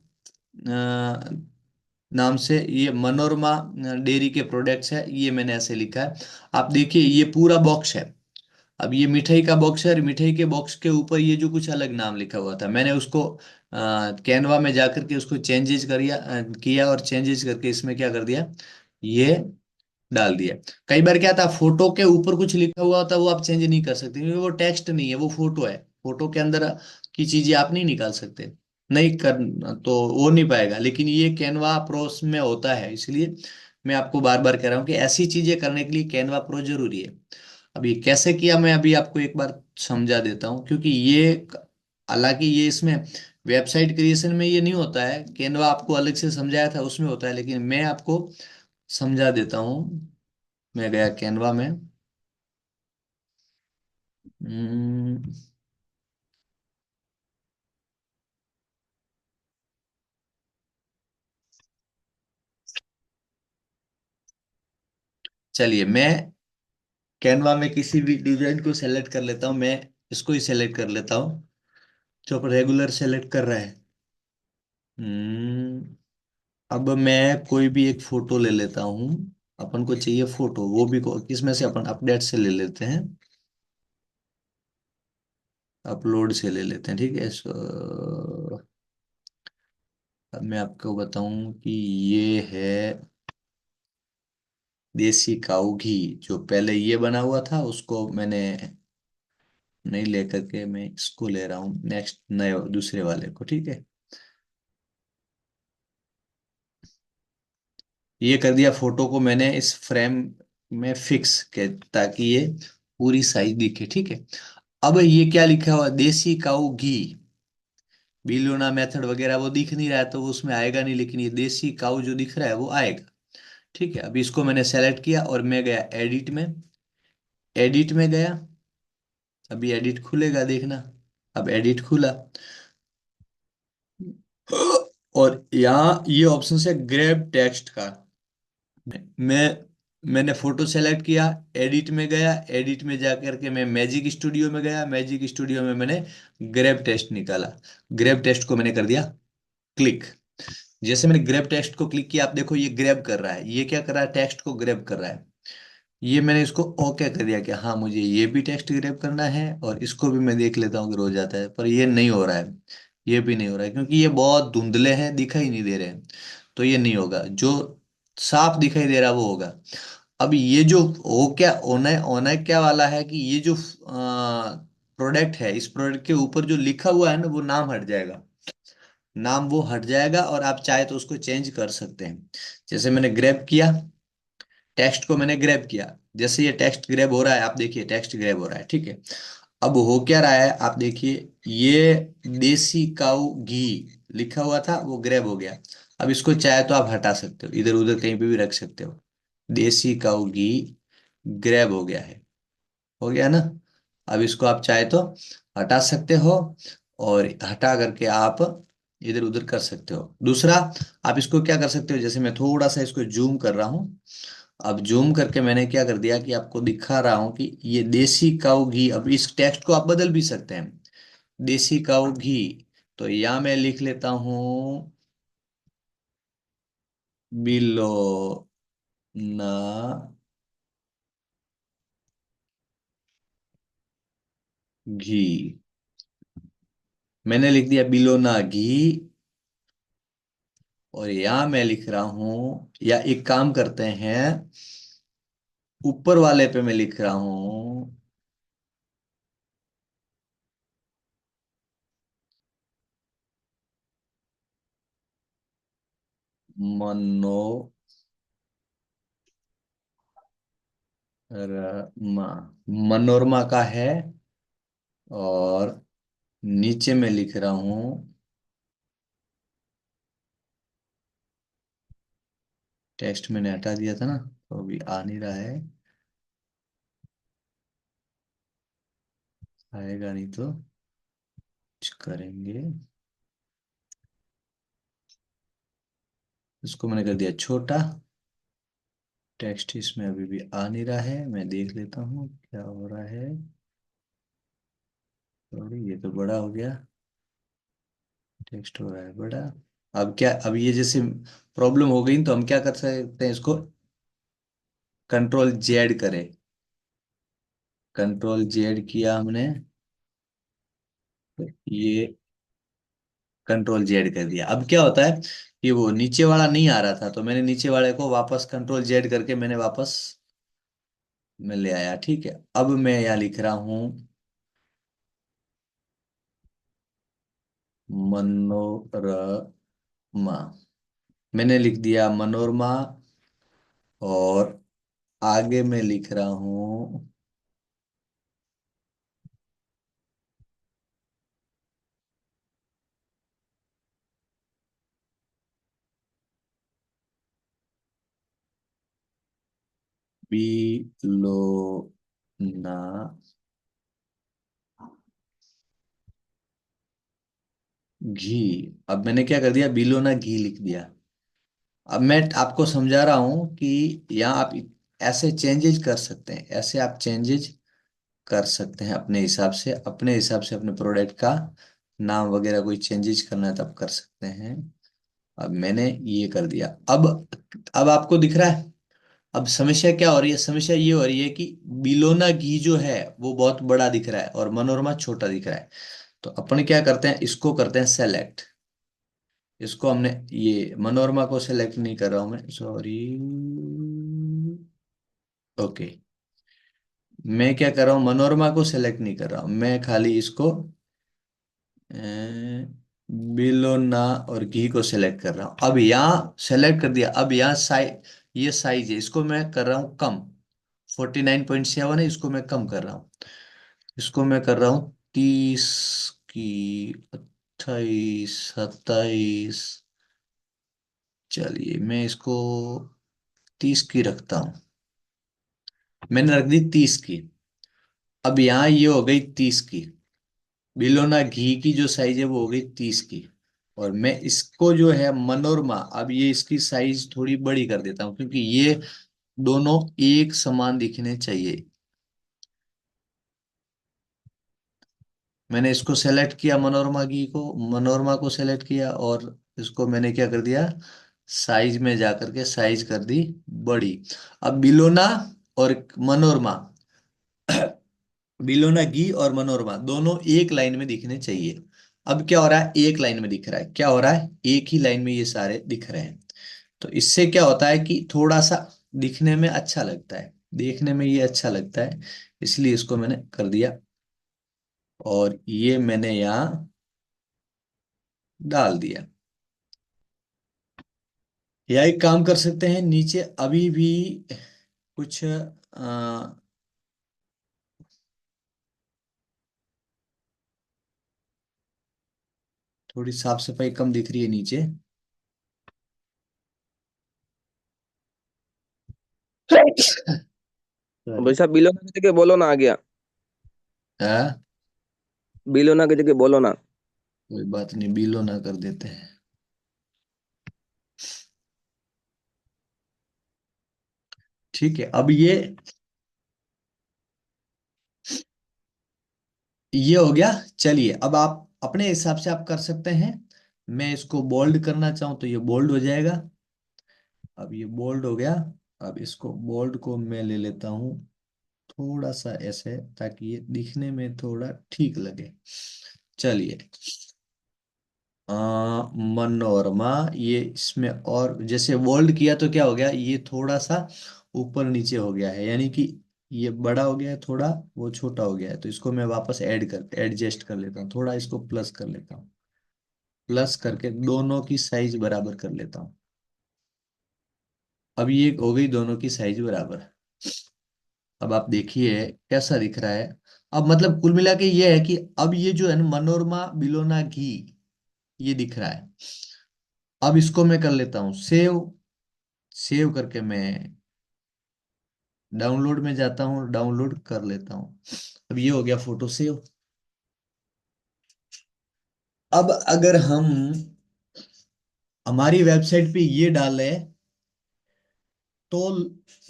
Speaker 3: नाम से ये मनोरमा डेयरी के प्रोडक्ट्स है, ये मैंने ऐसे लिखा है। आप देखिए ये पूरा बॉक्स है। अब ये मिठाई का बॉक्स है, और मिठाई के बॉक्स के ऊपर ये जो कुछ अलग नाम लिखा हुआ था, मैंने उसको कैनवा में जाकर के उसको चेंजेस किया, और चेंजेस करके इसमें क्या कर दिया, ये डाल दिया। कई बार क्या था, फोटो के ऊपर कुछ लिखा हुआ होता है, वो आप चेंज नहीं कर सकते, क्योंकि वो टेक्स्ट नहीं है, वो फोटो है। फोटो के अंदर की चीजें आप नहीं निकाल सकते, नहीं कर, तो वो नहीं पाएगा। लेकिन ये कैनवा प्रो में होता है, इसलिए मैं आपको बार बार कह रहा हूँ कि ऐसी चीजें करने के लिए कैनवा प्रो जरूरी है। अब ये कैसे किया, मैं अभी आपको एक बार समझा देता हूँ, क्योंकि ये, हालांकि ये इसमें वेबसाइट क्रिएशन में ये नहीं होता है, कैनवा आपको अलग से समझाया था उसमें होता है, लेकिन मैं आपको समझा देता हूँ। मैं गया कैनवा में। हम्म, चलिए, मैं कैनवा में किसी भी डिजाइन को सेलेक्ट कर लेता हूँ। मैं इसको ही सेलेक्ट कर लेता हूँ जो रेगुलर सेलेक्ट कर रहा है। अब मैं कोई भी एक फोटो ले लेता हूँ। अपन को चाहिए फोटो, वो भी किसमें से, अपन अपडेट से ले लेते हैं, अपलोड से ले लेते हैं, ठीक है। अब मैं आपको बताऊं कि ये है देसी काऊ घी, जो पहले ये बना हुआ था उसको मैंने नहीं लेकर के मैं इसको ले रहा हूँ, नेक्स्ट नए दूसरे वाले को, ठीक है। ये कर दिया, फोटो को मैंने इस फ्रेम में फिक्स के, ताकि ये पूरी साइज दिखे, ठीक है। अब ये क्या लिखा हुआ, देसी काऊ घी, बिलोना मेथड वगैरह वो दिख नहीं रहा है, तो वो उसमें आएगा नहीं, लेकिन ये देसी काऊ जो दिख रहा है वो आएगा, ठीक है। अब इसको मैंने सेलेक्ट किया और मैं गया एडिट में, एडिट में गया, अभी एडिट खुलेगा देखना। अब एडिट खुला, और यहाँ ये ऑप्शन है ग्रैब टेक्स्ट का। मैं मैंने फोटो सेलेक्ट किया, एडिट में गया, एडिट में जाकर के मैं मैजिक स्टूडियो में गया, मैजिक स्टूडियो में मैंने ग्रैब टेक्स्ट निकाला, ग्रैब टेक्स्ट को मैंने कर दिया क्लिक। जैसे मैंने ग्रैब टेक्स्ट को क्लिक किया, आप देखो ये ग्रैब कर रहा है, ये क्या कर रहा है, टेक्स्ट को ग्रैब कर रहा है। ये मैंने इसको ओके कर दिया कि हाँ मुझे ये भी टेक्स्ट ग्रैब करना है, और इसको भी मैं देख लेता हूँ कि हो जाता है, पर ये नहीं हो रहा है, ये भी नहीं हो रहा है, क्योंकि ये बहुत धुंधले हैं, दिखाई नहीं दे रहे हैं, तो ये नहीं होगा। जो साफ दिखाई दे रहा है वो होगा। अब ये जो हो क्या होना है क्या वाला है कि ये जो प्रोडक्ट है, इस प्रोडक्ट के ऊपर जो लिखा हुआ है ना, वो नाम हट जाएगा, नाम वो हट जाएगा, और आप चाहे तो उसको चेंज कर सकते हैं। जैसे मैंने ग्रैब किया, टेक्स्ट को मैंने ग्रैब किया, जैसे ये टेक्स्ट ग्रैब हो रहा है, आप देखिए टेक्स्ट ग्रैब हो रहा है, ठीक है। अब हो क्या रहा है, आप देखिए, ये देसी काऊ घी लिखा हुआ था वो ग्रैब हो गया। अब इसको चाहे तो आप हटा सकते हो, इधर उधर कहीं पे भी रख सकते हो। देसी काऊ घी ग्रैब हो गया है, हो गया ना। अब इसको आप चाहे तो हटा सकते हो, और हटा करके आप इधर उधर कर सकते हो। दूसरा, आप इसको क्या कर सकते हो, जैसे मैं थोड़ा सा इसको जूम कर रहा हूँ। अब जूम करके मैंने क्या कर दिया कि आपको दिखा रहा हूं कि ये देसी काऊ घी, अब इस टेक्स्ट को आप बदल भी सकते हैं, देसी काऊ घी। तो यहां मैं लिख लेता हूं बिलो ना घी। मैंने लिख दिया बिलोना घी, और यहां मैं लिख रहा हूं, या एक काम करते हैं, ऊपर वाले पे मैं लिख रहा हूं मनोरमा, मनोरमा का है। और नीचे में लिख रहा हूं, टेक्स्ट मैंने हटा दिया था ना, तो अभी आ नहीं रहा है, आएगा नहीं तो कुछ करेंगे। इसको मैंने कर दिया छोटा, टेक्स्ट इसमें अभी भी आ नहीं रहा है, मैं देख लेता हूँ क्या हो रहा है। सॉरी, ये तो बड़ा हो गया, टेक्स्ट हो रहा है बड़ा। अब क्या, अब ये जैसे प्रॉब्लम हो गई, तो हम क्या कर सकते हैं, इसको कंट्रोल जेड करें। कंट्रोल जेड किया हमने, ये कंट्रोल जेड कर दिया। अब क्या होता है कि वो नीचे वाला नहीं आ रहा था, तो मैंने नीचे वाले को वापस कंट्रोल जेड करके मैंने वापस में ले आया। ठीक है, अब मैं यहाँ लिख रहा हूं मनोरमा। मैंने लिख दिया मनोरमा, और आगे मैं लिख रहा हूं बिलोना घी। अब मैंने क्या कर दिया, बिलोना घी लिख दिया। अब मैं आपको समझा रहा हूं कि यहाँ आप ऐसे चेंजेस कर सकते हैं, ऐसे आप चेंजेस कर सकते हैं अपने हिसाब से, अपने हिसाब से अपने प्रोडक्ट का नाम वगैरह कोई चेंजेस करना है तब कर सकते हैं। अब मैंने ये कर दिया। अब आपको दिख रहा है। अब समस्या क्या हो रही है, समस्या ये हो रही है कि बिलोना घी जो है वो बहुत बड़ा दिख रहा है और मनोरमा छोटा दिख रहा है। तो अपन क्या करते हैं, इसको करते हैं सेलेक्ट। इसको हमने, ये मनोरमा को सेलेक्ट नहीं कर रहा हूं मैं, सॉरी। ओके, मैं क्या कर रहा हूँ, मनोरमा को सेलेक्ट नहीं कर रहा हूँ, मैं खाली इसको बिलोना और घी को सेलेक्ट कर रहा हूँ। अब यहाँ सेलेक्ट कर दिया। अब यहाँ ये साइज है, इसको मैं कर रहा हूँ कम। 49.7 है, इसको मैं कम कर रहा हूँ। इसको मैं कर रहा हूँ 30 की, 28, 27। चलिए मैं इसको 30 की रखता हूँ। मैंने रख दी 30 की। अब यहाँ ये हो गई 30 की। बिलोना घी की जो साइज है वो हो गई 30 की। और मैं इसको जो है मनोरमा, अब ये इसकी साइज थोड़ी बड़ी कर देता हूँ, क्योंकि ये दोनों एक समान दिखने चाहिए। मैंने इसको सेलेक्ट किया, मनोरमा घी को, मनोरमा को सेलेक्ट किया, और इसको मैंने क्या कर दिया, साइज में जाकर के साइज कर दी बड़ी। अब बिलोना और मनोरमा, बिलोना घी और मनोरमा दोनों एक लाइन में दिखने चाहिए। अब क्या हो रहा है, एक लाइन में दिख रहा है, क्या हो रहा है, एक ही लाइन में ये सारे दिख रहे हैं। तो इससे क्या होता है कि थोड़ा सा दिखने में अच्छा लगता है, देखने में ये अच्छा लगता है, इसलिए इसको मैंने कर दिया। और ये मैंने यहाँ डाल दिया। या एक काम कर सकते हैं, नीचे अभी भी कुछ थोड़ी साफ सफाई कम दिख रही है नीचे।
Speaker 5: भाई साहब बिलो करके बोलो ना, आ गया।
Speaker 3: हाँ,
Speaker 5: बिलोना की जगह बोलो ना।
Speaker 3: कोई बात नहीं, बिलो ना कर देते हैं। ठीक है, अब ये हो गया। चलिए, अब आप अपने हिसाब से आप कर सकते हैं। मैं इसको बोल्ड करना चाहूँ तो ये बोल्ड हो जाएगा। अब ये बोल्ड हो गया। अब इसको बोल्ड को मैं ले लेता हूँ थोड़ा सा ऐसे, ताकि ये दिखने में थोड़ा ठीक लगे। चलिए, मनोरमा, ये इसमें और जैसे बोल्ड किया तो क्या हो गया, ये थोड़ा सा ऊपर नीचे हो गया है, यानी कि ये बड़ा हो गया है थोड़ा, वो छोटा हो गया है। तो इसको मैं वापस एडजस्ट कर लेता हूँ, थोड़ा इसको प्लस कर लेता हूँ। प्लस करके दोनों की साइज बराबर कर लेता हूँ। अब ये हो गई दोनों की साइज बराबर। अब आप देखिए कैसा दिख रहा है। अब मतलब कुल मिला के ये है कि अब ये जो है ना, मनोरमा बिलोना घी, ये दिख रहा है। अब इसको मैं कर लेता हूँ सेव। सेव करके मैं डाउनलोड में जाता हूँ, डाउनलोड कर लेता हूँ। अब ये हो गया फोटो सेव। अब अगर हम हमारी वेबसाइट पे ये डालें तो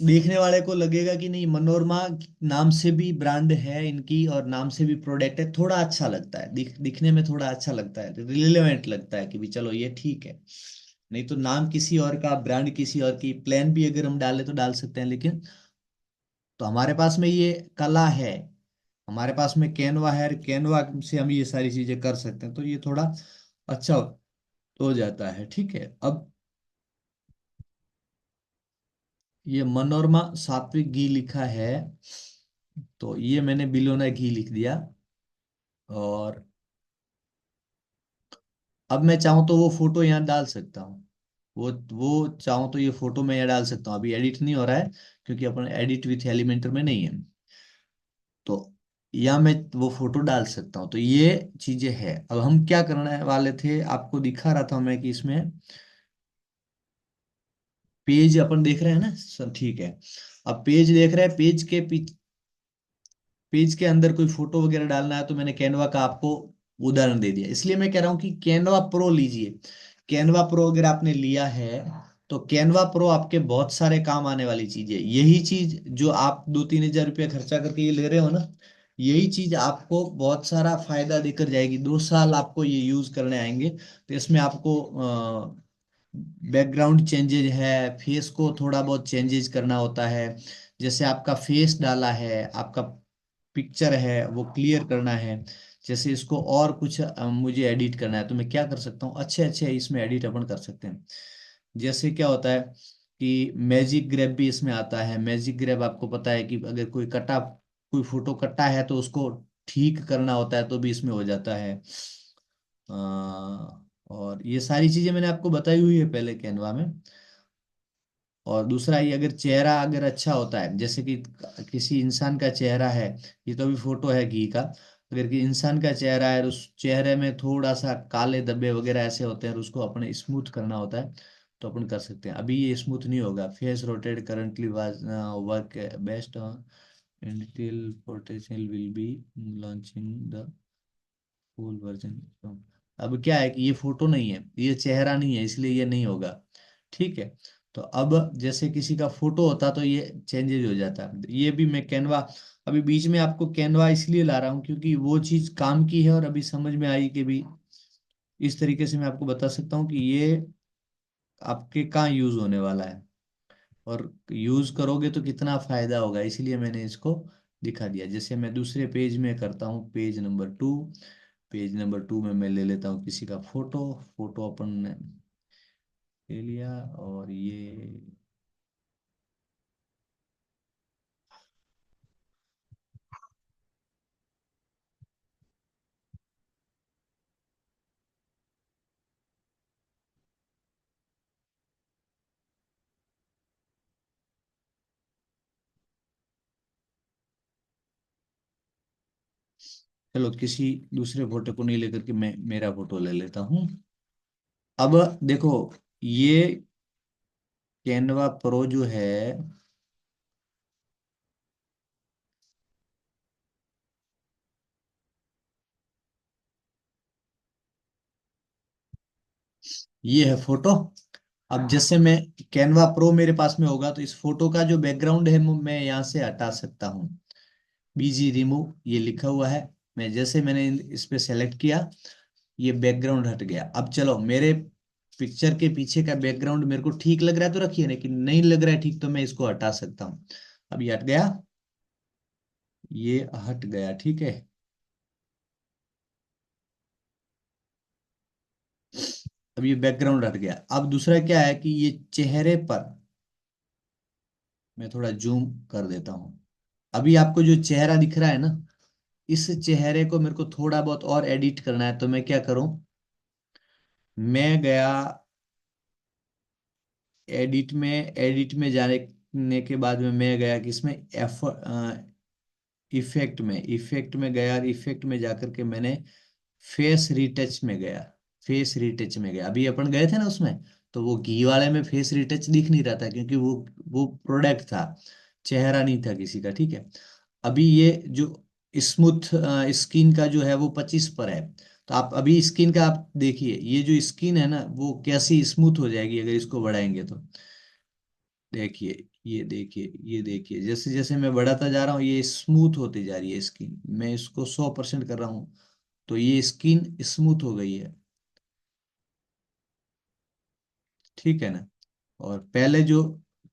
Speaker 3: देखने वाले को लगेगा कि नहीं, मनोरमा नाम से भी ब्रांड है इनकी और नाम से भी प्रोडक्ट है, थोड़ा अच्छा लगता है, दिखने में थोड़ा अच्छा लगता है, रिलेवेंट लगता है कि भी चलो ये ठीक है। नहीं तो नाम किसी और का, ब्रांड किसी और की, प्लान भी अगर हम डालें तो डाल सकते हैं, लेकिन तो हमारे पास में ये कला है, हमारे पास में कैनवा है, कैनवा से हम ये सारी चीजें कर सकते हैं, तो ये थोड़ा अच्छा हो जाता है। ठीक है, अब ये मनोरमा सात्विक घी लिखा है, तो ये मैंने बिलोना घी लिख दिया। और अब मैं चाहूँ तो वो फोटो यहाँ डाल सकता हूँ। वो चाहूँ तो ये फोटो मैं यहाँ डाल सकता हूँ। अभी एडिट नहीं हो रहा है क्योंकि अपन एडिट विथ एलिमेंटर में नहीं है। तो या मैं वो फोटो डाल सकता हूँ। तो ये चीजें है। अब हम क्या करने वाले थे, आपको दिखा रहा था मैं कि इसमें पेज अपन देख रहे हैं ना सब, ठीक है। अब पेज देख रहे हैं, पेज के अंदर कोई फोटो वगैरह डालना है तो मैंने कैनवा का आपको उदाहरण दे दिया। इसलिए मैं कह रहा हूँ कि कैनवा प्रो लीजिए। कैनवा प्रो अगर आपने लिया है तो कैनवा प्रो आपके बहुत सारे काम आने वाली चीज है। यही चीज जो आप 2-3 हजार रुपया खर्चा करके ये ले रहे हो ना, यही चीज आपको बहुत सारा फायदा देकर जाएगी। 2 साल आपको ये यूज करने आएंगे। तो इसमें आपको बैकग्राउंड चेंजेज है, फेस को थोड़ा बहुत चेंजेज करना होता है। जैसे आपका फेस डाला है, आपका पिक्चर है वो क्लियर करना है। जैसे इसको और कुछ मुझे एडिट करना है तो मैं क्या कर सकता हूँ, अच्छे अच्छे इसमें एडिट अपन कर सकते हैं। जैसे क्या होता है कि मैजिक ग्रैब भी इसमें आता है। मैजिक ग्रैब आपको पता है कि अगर कोई फोटो कटा है तो उसको ठीक करना होता है तो भी इसमें हो जाता है। और ये सारी चीजें मैंने आपको बताई हुई है पहले कैनवा में। और दूसरा, ये अगर चेहरा अगर अच्छा होता है, जैसे कि किसी इंसान का चेहरा है, ये तो अभी फोटो है घी का, अगर कि इंसान का चेहरा है और उस चेहरे में थोड़ा सा काले धब्बे वगैरह ऐसे होते हैं और उसको अपने स्मूथ करना होता है तो अपन कर सकते हैं। अभी ये स्मूथ नहीं होगा। Face rotate currently work best until potential will be launching the full version. अब क्या है कि ये फोटो नहीं है, ये चेहरा नहीं है, इसलिए ये नहीं होगा। ठीक है, तो अब जैसे किसी का फोटो होता तो ये चेंजेज हो जाता। ये भी मैं कैनवा, अभी बीच में आपको कैनवा इसलिए ला रहा हूँ क्योंकि वो चीज काम की है और अभी समझ में आई कि भी इस तरीके से मैं आपको बता सकता हूँ कि ये आपके कहाँ यूज होने वाला है और यूज करोगे तो कितना फायदा होगा, इसलिए मैंने इसको दिखा दिया। जैसे मैं दूसरे पेज में करता हूँ, पेज नंबर 2। पेज नंबर 2 में मैं ले लेता हूँ किसी का फोटो। फोटो अपन ने ले लिया और ये चलो, किसी दूसरे फोटो को नहीं लेकर के मैं मेरा फोटो ले लेता हूँ। अब देखो, ये कैनवा प्रो जो है, ये है फोटो। अब जैसे मैं कैनवा प्रो मेरे पास में होगा तो इस फोटो का जो बैकग्राउंड है मैं यहाँ से हटा सकता हूँ। बीजी रिमूव ये लिखा हुआ है। मैं जैसे मैंने इस पे सेलेक्ट किया, ये बैकग्राउंड हट गया। अब चलो, मेरे पिक्चर के पीछे का बैकग्राउंड मेरे को ठीक लग रहा है तो रखिए, लेकिन नहीं लग रहा है ठीक तो मैं इसको हटा सकता हूँ। अब ये हट गया, ये हट गया, ठीक है। अब ये बैकग्राउंड हट गया। अब दूसरा क्या है कि ये चेहरे पर मैं थोड़ा जूम कर देता हूँ। अभी आपको जो चेहरा दिख रहा है ना, इस चेहरे को मेरे को थोड़ा बहुत और एडिट करना है, तो मैं क्या करूं, मैं गया एडिट में जाने के बाद में मैं गया कि इसमें इफेक्ट में गया, और इफेक्ट में जाकर के मैंने फेस रिटच में गया। फेस रिटच में गया, अभी अपन गए थे ना उसमें, तो वो घी वाले में फेस रिटच दिख नहीं रहा था, क्योंकि वो प्रोडक्ट था, चेहरा नहीं था किसी का, ठीक है। अभी ये जो स्मूथ स्किन का जो है वो 25 पर है। तो आप अभी स्किन का आप देखिए, ये जो स्किन है ना वो कैसी स्मूथ हो जाएगी अगर इसको बढ़ाएंगे तो। देखिए, ये देखिए जैसे जैसे मैं बढ़ाता जा रहा हूँ ये स्मूथ होती जा रही है स्किन। मैं इसको 100% कर रहा हूँ तो ये स्किन स्मूथ हो गई है, ठीक है ना। और पहले जो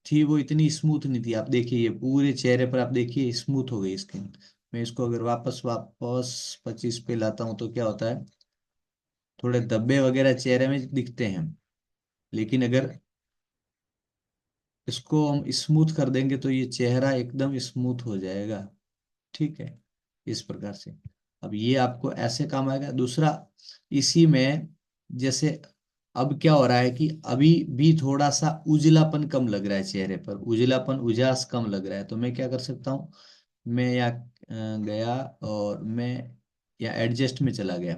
Speaker 3: थी वो इतनी स्मूथ नहीं थी। आप देखिए ये पूरे चेहरे पर आप देखिए स्मूथ हो गई स्किन। मैं इसको अगर वापस वापस 25 पे लाता हूँ तो क्या होता है, थोड़े धब्बे वगैरह चेहरे में दिखते हैं, लेकिन अगर इसको हम स्मूथ कर देंगे तो ये चेहरा एकदम स्मूथ हो जाएगा, ठीक है। इस प्रकार से अब ये आपको ऐसे काम आएगा। दूसरा, इसी में जैसे अब क्या हो रहा है कि अभी भी थोड़ा सा उजलापन कम लग रहा है चेहरे पर, उजलापन उजास कम लग रहा है, तो मैं क्या कर सकता हूँ, मैं यहाँ गया और मैं यहाँ एडजस्ट में चला गया।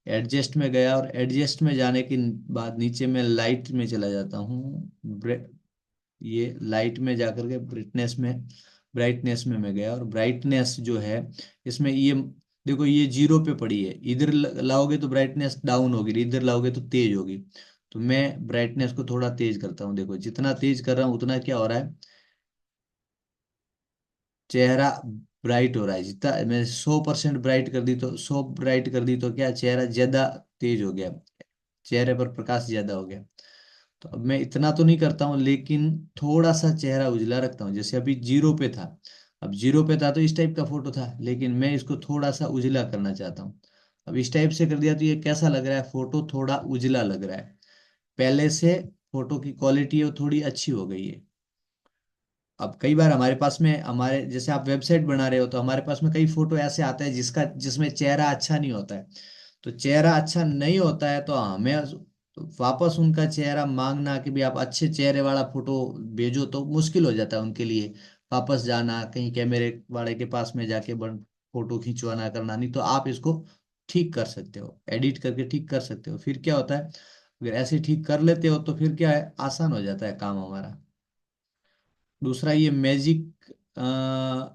Speaker 3: एडजस्ट में गया और एडजस्ट में जाने के बाद नीचे में लाइट में चला जाता हूँ। ये लाइट में जाकर के ब्राइटनेस में मैं गया, और ब्राइटनेस जो है इसमें ये देखो ये 0 पे पड़ी है। इधर लाओगे तो ब्राइटनेस डाउन होगी, इधर लाओगे तो तेज होगी। तो मैं ब्राइटनेस को थोड़ा तेज करता हूँ। देखो जितना तेज कर रहा हूँ उतना क्या हो रहा है, चेहरा ब्राइट हो रहा है। जितना मैं 100% ब्राइट कर दी तो 100 ब्राइट कर दी तो क्या, चेहरा ज्यादा तेज हो गया, चेहरे पर प्रकाश ज्यादा हो गया। तो अब मैं इतना तो नहीं करता हूँ, लेकिन थोड़ा सा चेहरा उजला रखता हूँ। जैसे अभी 0 पे था, अब 0 पे था तो इस टाइप का फोटो था, लेकिन मैं इसको थोड़ा सा उजला करना चाहता हूँ। अब इस टाइप से कर दिया तो ये कैसा लग रहा है, फोटो थोड़ा उजला लग रहा है। पहले से फोटो की क्वालिटी है वो थोड़ी अच्छी हो गई है। अब कई बार हमारे पास में, हमारे जैसे आप वेबसाइट बना रहे हो तो हमारे पास में कई फोटो ऐसे आते हैं जिसमें चेहरा अच्छा नहीं होता है। तो चेहरा अच्छा नहीं होता है तो हमें वापस उनका चेहरा मांगना कि भी आप अच्छे चेहरे वाला फोटो भेजो, तो मुश्किल हो जाता है उनके लिए। वापस जाना कहीं कैमरे वाले के पास में जाके बन फोटो खिंचवाना करना, नहीं तो आप इसको ठीक कर सकते हो, एडिट करके ठीक कर सकते हो। फिर क्या होता है, अगर ऐसे ठीक कर लेते हो तो फिर क्या है, आसान हो जाता है काम हमारा। दूसरा, ये मैजिक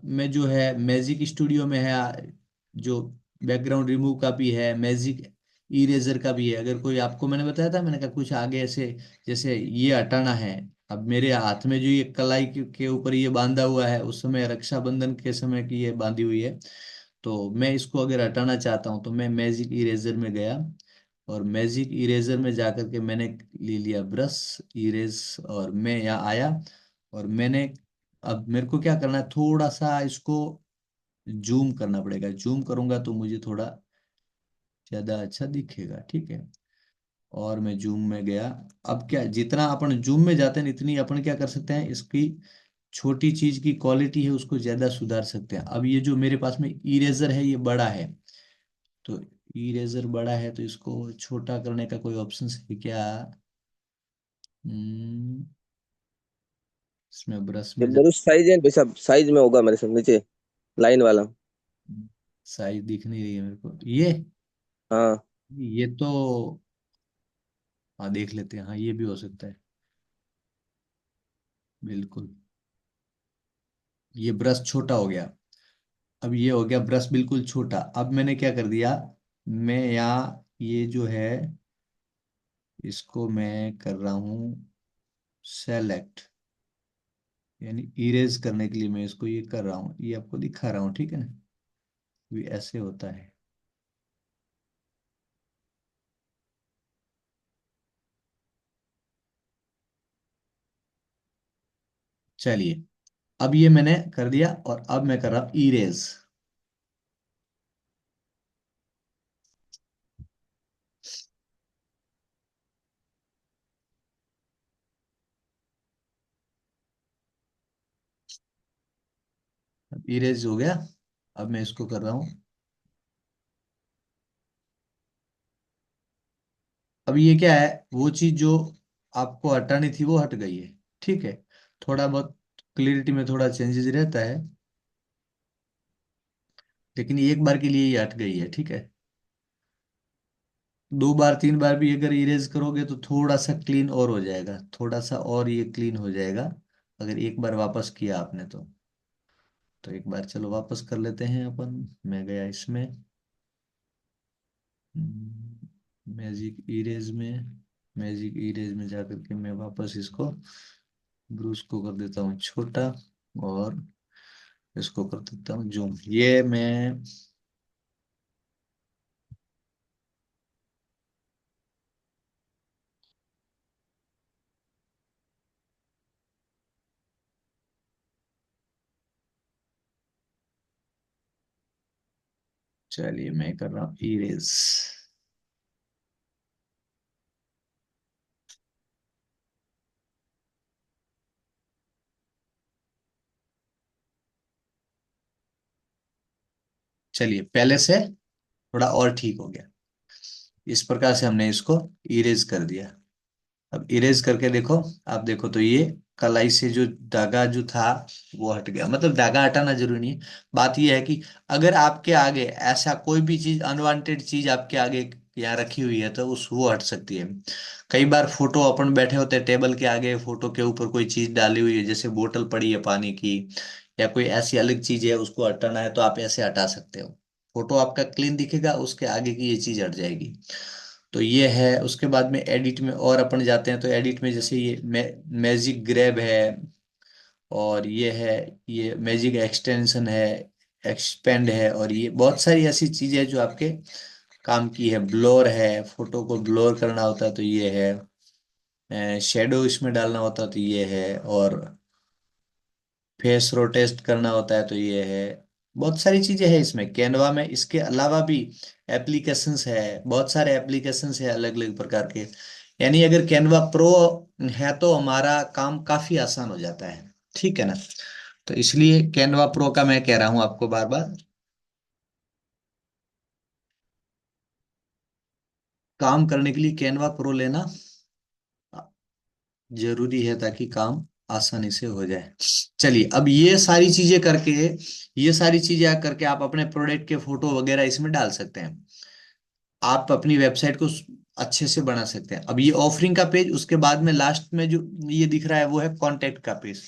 Speaker 3: में जो है, मैजिक स्टूडियो में है जो बैकग्राउंड रिमूव का भी है, मैजिक इरेजर का भी है। अगर कोई आपको, मैंने बताया था, मैंने कहा कुछ आगे ऐसे जैसे ये हटाना है। अब मेरे हाथ में जो ये कलाई के ऊपर ये बांधा हुआ है, उस समय रक्षाबंधन के समय की ये बांधी हुई है, तो मैं इसको अगर हटाना चाहता हूँ तो मैं मैजिक इरेजर में गया, और मैजिक इरेजर में जाकर के मैंने ले लिया ब्रश इरेज, और मैं यहाँ आया और मैंने, अब मेरे को क्या करना है, थोड़ा सा इसको जूम करना पड़ेगा। जूम करूंगा तो मुझे थोड़ा ज्यादा अच्छा दिखेगा, ठीक है। और मैं जूम में गया। अब क्या, जितना अपन जूम में जाते हैं इतनी अपन क्या कर सकते हैं, इसकी छोटी चीज की क्वालिटी है उसको ज्यादा सुधार सकते हैं। अब ये जो मेरे पास में इरेजर है ये बड़ा है, तो इरेजर बड़ा है तो इसको छोटा करने का कोई ऑप्शन है क्या। हम्म, इसमें ब्रश
Speaker 5: ये
Speaker 3: में
Speaker 5: ब्रश साइज है भाई साहब, साइज में होगा मेरे साथ नीचे लाइन वाला।
Speaker 3: साइज दिख नहीं रही है मेरे को
Speaker 5: हाँ।
Speaker 3: ये तो, हाँ देख लेते हैं, हाँ ये भी हो सकता है, बिल्कुल। ये ब्रश छोटा हो गया। अब ये हो गया ब्रश बिल्कुल छोटा। अब मैंने क्या कर दिया, मैं यहाँ ये जो है इसको मैं कर रहा हूँ सेलेक्ट, यानी इरेज करने के लिए मैं इसको ये कर रहा हूँ, ये आपको दिखा रहा हूँ, ठीक है ना। ये ऐसे होता है। चलिए, अब ये मैंने कर दिया और अब मैं कर रहा हूँ इरेज। अब इरेज हो गया। अब मैं इसको कर रहा हूँ। अब ये क्या है, वो चीज जो आपको हटानी थी वो हट गई है, ठीक है। थोड़ा बहुत क्लियरिटी में थोड़ा चेंजेस रहता है, लेकिन ये एक बार के लिए ये हट गई है, ठीक है। दो बार तीन बार भी अगर इरेज करोगे तो थोड़ा सा क्लीन और हो जाएगा, थोड़ा सा और ये क्लीन हो जाएगा, अगर एक बार वापस किया आपने तो एक बार चलो वापस कर लेते हैं अपन। मैं गया इसमें मैजिक इरेज में, मैजिक इरेज में जाकर के मैं वापस इसको ब्रूस को कर देता हूँ छोटा, और इसको कर देता हूँ जूम। ये मैं चलिए मैं कर रहा हूँ इरेज। चलिए पहले से थोड़ा और ठीक हो गया। इस प्रकार से हमने इसको इरेज कर दिया। अब इरेज करके देखो, आप देखो तो ये कलाई से जो धागा जो था वो हट गया। मतलब धागा हटाना जरूरी नहीं है, बात ये है कि अगर आपके आगे ऐसा कोई भी चीज अनवांटेड चीज आपके आगे यहाँ रखी हुई है तो उस वो हट सकती है। कई बार फोटो अपन बैठे होते हैं टेबल के आगे, फोटो के ऊपर कोई चीज डाली हुई है, जैसे बोतल पड़ी है पानी की या कोई ऐसी अलग चीज है, उसको हटाना है तो आप ऐसे हटा सकते हो। फोटो आपका क्लीन दिखेगा, उसके आगे की ये चीज हट जाएगी। तो ये है। उसके बाद में एडिट में और अपन जाते हैं, तो एडिट में जैसे ये मैजिक ग्रैब है, और ये है, ये मैजिक एक्सटेंशन है, एक्सपेंड है, और ये बहुत सारी ऐसी चीजें हैं जो आपके काम की है। ब्लोर है, फोटो को ब्लोर करना होता है तो ये है, शेडो इसमें डालना होता है तो ये है, और फेस रोटेट करना होता है तो ये है। बहुत सारी चीजें हैं इसमें कैनवा में। इसके अलावा भी एप्लीकेशंस है, बहुत सारे एप्लीकेशंस है अलग अलग प्रकार के। यानी अगर कैनवा प्रो है तो हमारा काम काफी आसान हो जाता है, ठीक है ना। तो इसलिए कैनवा प्रो का मैं कह रहा हूं आपको बार बार, काम करने के लिए कैनवा प्रो लेना जरूरी है ताकि काम आसानी से हो जाए। चलिए, अब ये सारी चीजें करके, ये सारी चीजें करके आप अपने प्रोडक्ट के फोटो वगैरह इसमें डाल सकते हैं। आप अपनी वेबसाइट को अच्छे से बना सकते हैं। अब ये ऑफरिंग का पेज, उसके बाद में लास्ट में जो ये दिख रहा है वो है कॉन्टेक्ट का पेज।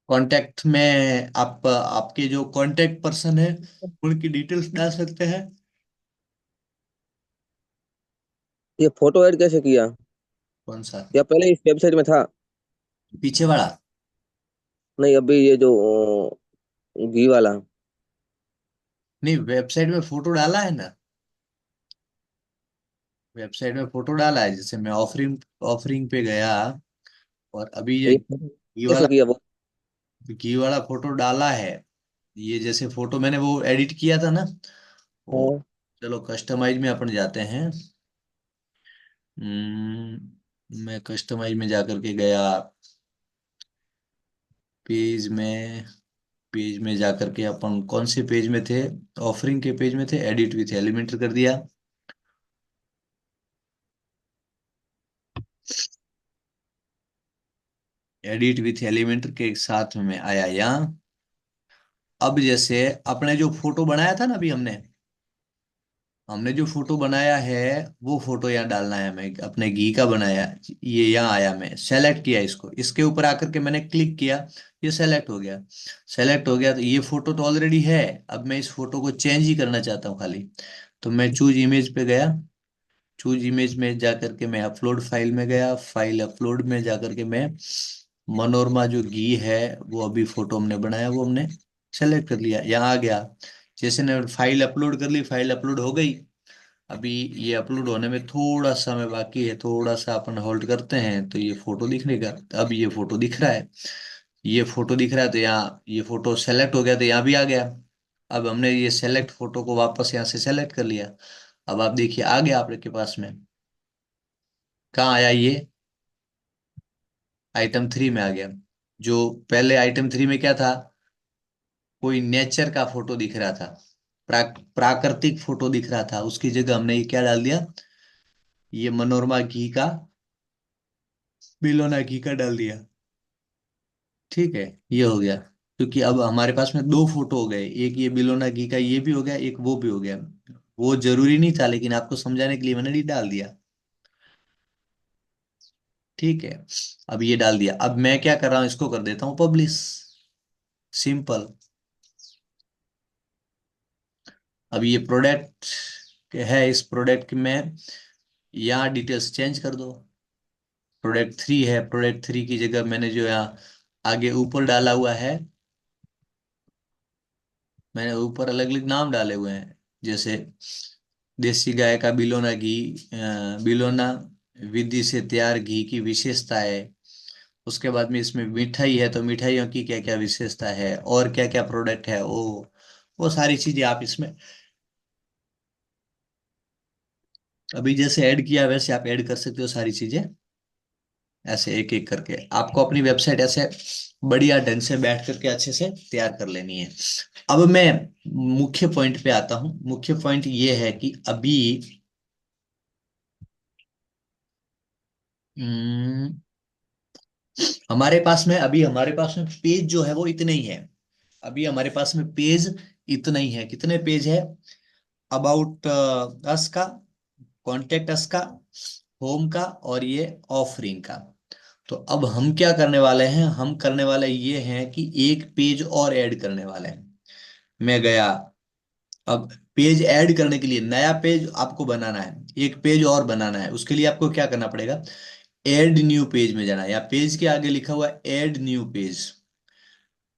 Speaker 3: कॉन्टेक्ट में आप आपके जो कॉन्टेक्ट पर्सन है उनकी डिटेल्स डाल सकते हैं।
Speaker 5: ये फोटो ऐड कैसे किया?
Speaker 3: कौन सा?
Speaker 5: या पहले इस वेबसाइट में था?
Speaker 3: पीछे वाला?
Speaker 5: नहीं, अभी ये जो घी वाला।
Speaker 3: नहीं, वेबसाइट में फोटो डाला है ना। वेबसाइट में फोटो डाला है, जैसे मैं ऑफरिंग ऑफरिंग पे गया और अभी ये
Speaker 5: ये
Speaker 3: घी
Speaker 5: कैसे
Speaker 3: वाला,
Speaker 5: किया वो?
Speaker 3: घी वाला फोटो डाला है। ये जैसे फोटो मैंने वो एडिट किया था ना वो।
Speaker 5: हाँ।
Speaker 3: चलो कस्टमाइज में अपन जाते हैं। मैं कस्टमाइज में जाकर के गया, पेज में, पेज में जाकर के अपन कौन से पेज में थे, ऑफरिंग के पेज में थे, एडिट भी थे, एलिमेंटर कर दिया। एडिट विथ एलिमेंटर के साथ में मैं आया यहाँ। अब जैसे अपने जो फोटो बनाया था ना अभी हमने, हमने जो फोटो बनाया है वो फोटो यहाँ डालना है, हमें अपने घी का बनाया। ये यहाँ आया, मैं सेलेक्ट किया इसको, इसके ऊपर आकर के मैंने क्लिक किया, ये सेलेक्ट हो गया। सेलेक्ट हो गया तो ये फोटो तो ऑलरेडी है। अब मैं इस फोटो को चेंज ही करना चाहता हूँ खाली। तो मैं चूज इमेज पे गया, चूज इमेज में जाकर के मैं अपलोड फाइल में गया, फाइल अपलोड में जाकर के मैं मनोरमा जो घी है वो अभी फोटो हमने बनाया वो हमने सेलेक्ट कर लिया, यहाँ आ गया। जैसे ने फाइल अपलोड कर ली, फाइल अपलोड हो गई। अभी ये अपलोड होने में थोड़ा समय बाकी है, थोड़ा सा अपन होल्ड करते हैं तो ये फोटो दिखने का। अब ये फोटो दिख रहा है, ये फोटो दिख रहा है, तो यहाँ ये फोटो सेलेक्ट हो गया तो यहाँ भी आ गया। अब हमने ये सेलेक्ट फोटो को वापस यहाँ से सेलेक्ट कर लिया। अब आप देखिए आ गया आपके पास में। कहाँ आया ये? आइटम 3 में आ गया। जो पहले आइटम 3 में क्या था, कोई नेचर का फोटो दिख रहा था, प्राकृतिक फोटो दिख रहा था, उसकी जगह हमने ये क्या डाल दिया, ये मनोरमा घी का, बिलोना घी का डाल दिया। ठीक है, ये हो गया। क्योंकि अब हमारे पास में दो फोटो हो गए, एक ये बिलोना घी का ये भी हो गया, एक वो भी हो गया। वो जरूरी नहीं था लेकिन आपको समझाने के लिए मैंने ये डाल दिया। ठीक है, अब ये डाल दिया। अब मैं क्या कर रहा हूं, इसको कर देता हूं पब्लिश, सिंपल। अब ये प्रोडक्ट है, इस प्रोडक्ट में यहाँ डिटेल्स चेंज कर दो। प्रोडक्ट 3 है, प्रोडक्ट 3 की जगह मैंने जो यहाँ आगे ऊपर डाला हुआ है, मैंने ऊपर अलग अलग नाम डाले हुए हैं। जैसे देसी गाय का बिलोना घी, बिलोना विधि से तैयार घी की विशेषता है। उसके बाद में इसमें मिठाई है तो मिठाइयों की क्या क्या विशेषता है, और क्या क्या प्रोडक्ट है, वो सारी चीजें आप इसमें अभी जैसे ऐड किया वैसे आप ऐड कर सकते हो सारी चीजें। ऐसे एक एक करके आपको अपनी वेबसाइट ऐसे बढ़िया ढंग से बैठ करके अच्छे से तैयार कर लेनी है। अब मैं मुख्य पॉइंट पे आता हूं। मुख्य पॉइंट ये है कि अभी हम्म, हमारे पास में पेज जो है वो इतने ही है। अभी हमारे पास में पेज इतना ही है। कितने पेज है? अबाउट अस का, कॉन्टेक्ट अस का, होम का, और ये ऑफरिंग का। तो अब हम क्या करने वाले हैं, हम करने वाले ये हैं कि एक पेज और ऐड करने वाले हैं। मैं गया, अब पेज ऐड करने के लिए नया पेज आपको बनाना है, एक पेज और बनाना है। उसके लिए आपको क्या करना पड़ेगा, ऐड न्यू पेज में जाना है। या पेज के आगे लिखा हुआ है ऐड न्यू पेज,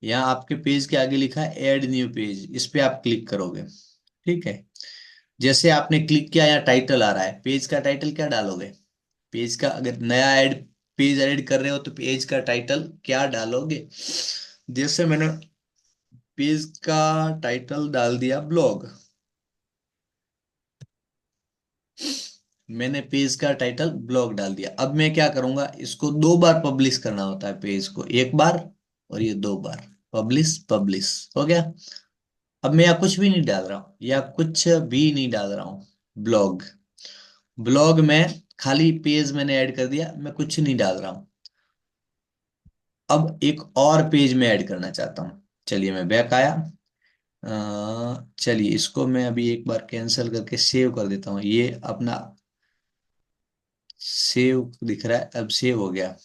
Speaker 3: यहाँ आपके पेज के आगे लिखा है ऐड न्यू पेज, इस पे आप क्लिक करोगे। ठीक है, जैसे आपने क्लिक किया यहाँ टाइटल आ रहा है, पेज का टाइटल क्या डालोगे? पेज का अगर नया पेज ऐड कर रहे हो तो पेज का टाइटल क्या डालोगे? जैसे मैंने पेज का टाइटल डाल दिया ब्लॉग। मैंने पेज का टाइटल ब्लॉग डाल दिया। अब मैं क्या करूंगा, इसको 2 बार पब्लिश करना होता है पेज को, एक बार और ये 2 बार। पब्लिश पब्लिश हो गया। अब मैं यहाँ कुछ भी नहीं डाल रहा हूँ, या कुछ भी नहीं डाल रहा हूँ। ब्लॉग, ब्लॉग में खाली पेज मैंने ऐड कर दिया, मैं कुछ नहीं डाल रहा हूँ। अब एक और पेज में ऐड करना चाहता हूँ। चलिए मैं बैक आया। चलिए इसको मैं अभी एक बार कैंसिल करके सेव कर देता हूँ। ये अपना सेव दिख रहा है, अब सेव हो गया।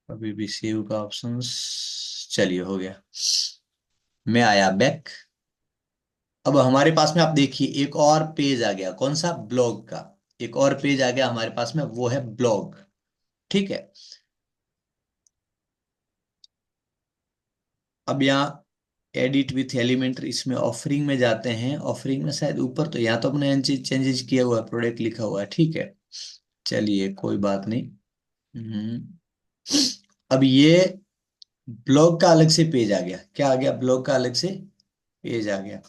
Speaker 3: अभी भी सेव का ऑप्शन, चलिए हो गया। मैं आया बैक। अब हमारे पास में आप देखिए एक और पेज आ गया, कौन सा? ब्लॉग का। एक और पेज आ गया हमारे पास में, वो है ब्लॉग। ठीक है, अब यहाँ एडिट विथ एलिमेंटर, इसमें ऑफरिंग में जाते हैं। ऑफरिंग में शायद ऊपर, तो यहाँ तो अपने चेंजेस किया हुआ है, प्रोडक्ट लिखा हुआ है। ठीक है, चलिए कोई बात नहीं। अब ये ब्लॉग का अलग से पेज आ गया। क्या आ गया? ब्लॉग का अलग से पेज आ गया।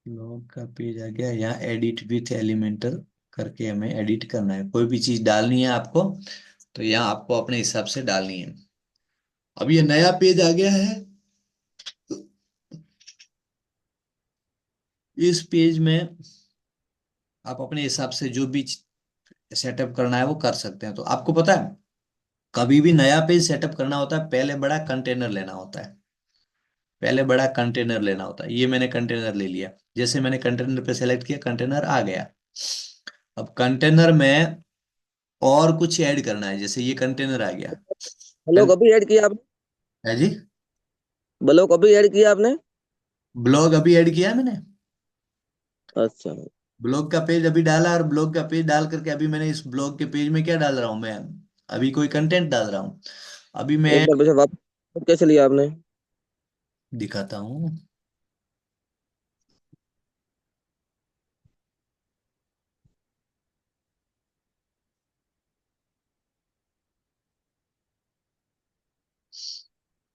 Speaker 3: ब्लॉग का पेज आ गया, यहाँ एडिट विथ एलिमेंटर करके हमें एडिट करना है। कोई भी चीज डालनी है आपको तो यहाँ आपको अपने हिसाब से डालनी है। अब ये नया पेज आ गया है, इस पेज में आप अपने हिसाब से जो भी सेटअप करना है वो कर सकते हैं। तो आपको पता है कभी भी नया पेज सेटअप करना होता है, पहले बड़ा कंटेनर लेना होता है। पहले बड़ा कंटेनर लेना होता है। ये मैंने कंटेनर ले लिया। जैसे मैंने कंटेनर पे सेलेक्ट किया, कंटेनर आ गया। अब कंटेनर में और कुछ ऐड करना है, जैसे ये कंटेनर आ गया।
Speaker 5: ब्लॉग अभी ऐड किया आपने?
Speaker 3: है जी।
Speaker 5: ब्लॉग अभी ऐड किया आपने?
Speaker 3: ब्लॉग अभी ऐड किया है मैंने।
Speaker 5: अच्छा।
Speaker 3: ब्लॉग का पेज अभी डाला, और ब्लॉग का पेज डाल करके अभी मैंने इस ब्लॉग के पेज में क्या डाल रहा हूँ मैं, अभी कोई कंटेंट डाल रहा हूँ। अभी मैं
Speaker 5: एक बार वैसे वापस कैसे लिया आपने?
Speaker 3: दिखाता हूँ।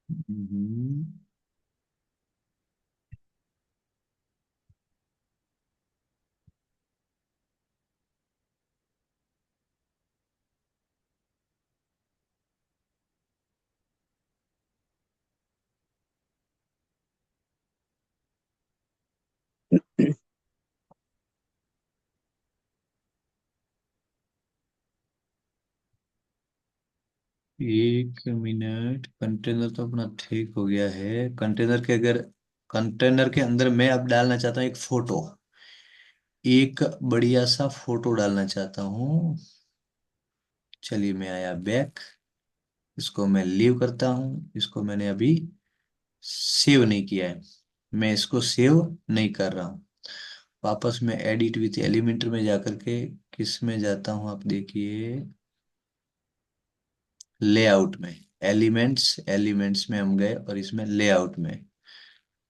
Speaker 3: हम्म, एक मिनट। कंटेनर तो अपना ठीक हो गया है। कंटेनर के अंदर मैं अब डालना चाहता हूँ एक फोटो। एक बढ़िया सा फोटो डालना चाहता हूँ। चलिए, मैं आया बैक। इसको मैं लीव करता हूँ। इसको मैंने अभी सेव नहीं किया है। मैं इसको सेव नहीं कर रहा हूँ। वापस मैं एडिट विथ एलिमेंटर में जाकर के किस में जाता हूँ, आप देखिए, लेआउट में। एलिमेंट्स में हम गए, और इसमें लेआउट में।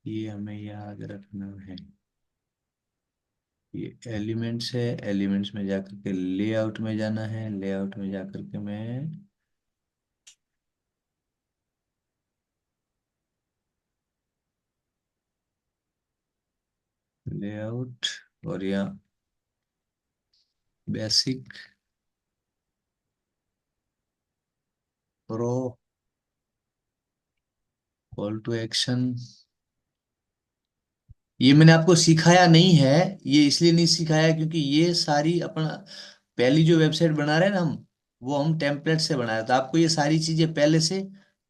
Speaker 3: ये हमें याद रखना है। ये एलिमेंट्स है। एलिमेंट्स में जाकर के लेआउट में जाना है। लेआउट में जाकर के मैं लेआउट, और यहाँ basic, pro, call to action. ये मैंने आपको सिखाया नहीं है। ये इसलिए नहीं सिखाया क्योंकि ये सारी अपन पहली जो वेबसाइट बना रहे हैं ना हम, वो हम टेम्पलेट से बना रहे हैं। तो आपको ये सारी चीजें पहले से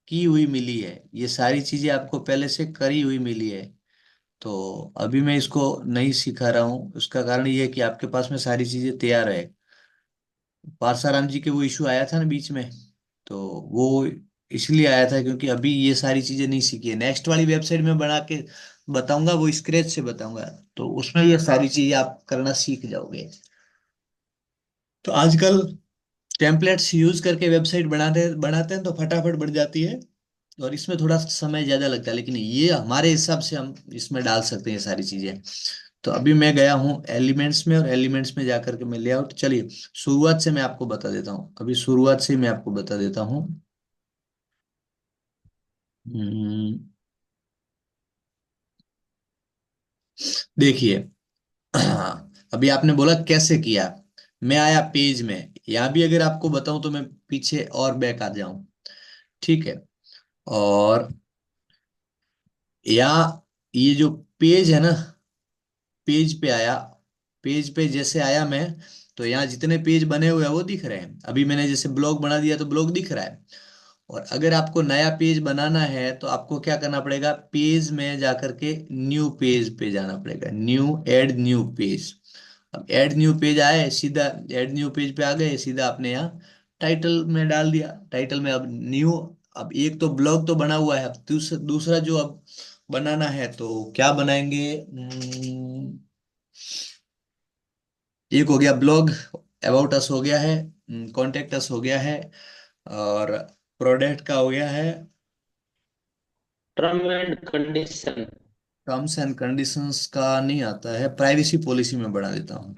Speaker 3: की हुई मिली है। ये सारी चीजें आपको पहले से करी हुई मिली है। तो अभी मैं इसको नहीं सिखा रहा हूँ। उसका कारण ये है कि आपके पास में सारी चीजें तैयार है। पारसाराम जी के वो इशू आया था ना बीच में, तो वो इसलिए आया था क्योंकि अभी ये सारी चीजें नहीं सीखी है। नेक्स्ट वाली वेबसाइट में बना के बताऊंगा, वो स्क्रैच से बताऊंगा, तो उसमें ये सारी चीजें आप करना सीख जाओगे। तो आजकल टेम्पलेट्स यूज करके वेबसाइट बनाते बनाते हैं तो फटाफट बन जाती है, और इसमें थोड़ा समय ज्यादा लगता है, लेकिन ये हमारे हिसाब से हम इसमें डाल सकते हैं ये सारी चीजें। तो अभी मैं गया हूँ एलिमेंट्स में, और एलिमेंट्स में जाकर के मैं लेआउट, चलिए शुरुआत से मैं आपको बता देता हूँ। अभी शुरुआत से मैं आपको बता देता हूँ। हम्म, देखिए। अभी आपने बोला कैसे किया। मैं आया पेज में, यहाँ भी अगर आपको बताऊं तो मैं पीछे और बैक आ जाऊं। ठीक है। और यहाँ ये जो पेज है ना, पेज पे आया। पेज पे जैसे आया मैं, तो यहाँ जितने पेज बने हुए हैं वो दिख रहे हैं। अभी मैंने जैसे ब्लॉग बना दिया तो ब्लॉग दिख रहा है। और अगर आपको नया पेज बनाना है तो आपको क्या करना पड़ेगा, पेज में जाकर के न्यू पेज पे जाना पड़ेगा। Add new page. अब ऐड न्यू पेज आए, सीधा ऐड न्यू पेज पे आ गए, सीधा आपने यहाँ टाइटल में डाल दिया। टाइटल में अब न्यू, अब एक तो ब्लॉग तो बना हुआ है, अब दूसरा दूसरा जो अब बनाना है तो क्या बनाएंगे। एक हो गया ब्लॉग, अबाउट अस हो गया है, कॉन्टेक्ट अस हो गया है, और प्रोडक्ट का हो गया है,
Speaker 4: term and condition.
Speaker 3: Terms and conditions का नहीं आता है, प्राइवेसी पॉलिसी में बढ़ा देता हूँ।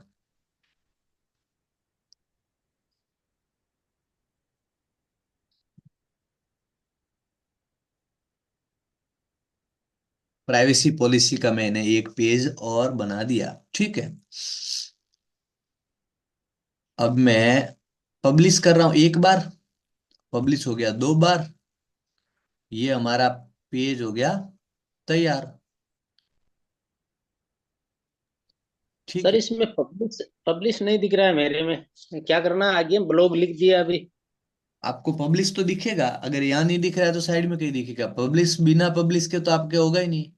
Speaker 3: प्राइवेसी पॉलिसी का मैंने एक पेज और बना दिया। ठीक है। अब मैं पब्लिश कर रहा हूं एक बार, पब्लिश हो गया दो बार, ये हमारा पेज हो गया तैयार। ठीक
Speaker 4: सर
Speaker 3: है।
Speaker 4: इसमें पब्लिश पब्लिश नहीं दिख रहा है मेरे में, क्या करना है आगे? ब्लॉग लिख दिया अभी।
Speaker 3: आपको पब्लिश तो दिखेगा, अगर यहाँ नहीं दिख रहा है तो साइड में कहीं दिखेगा। पब्लिश, बिना पब्लिश के तो आपके होगा ही नहीं।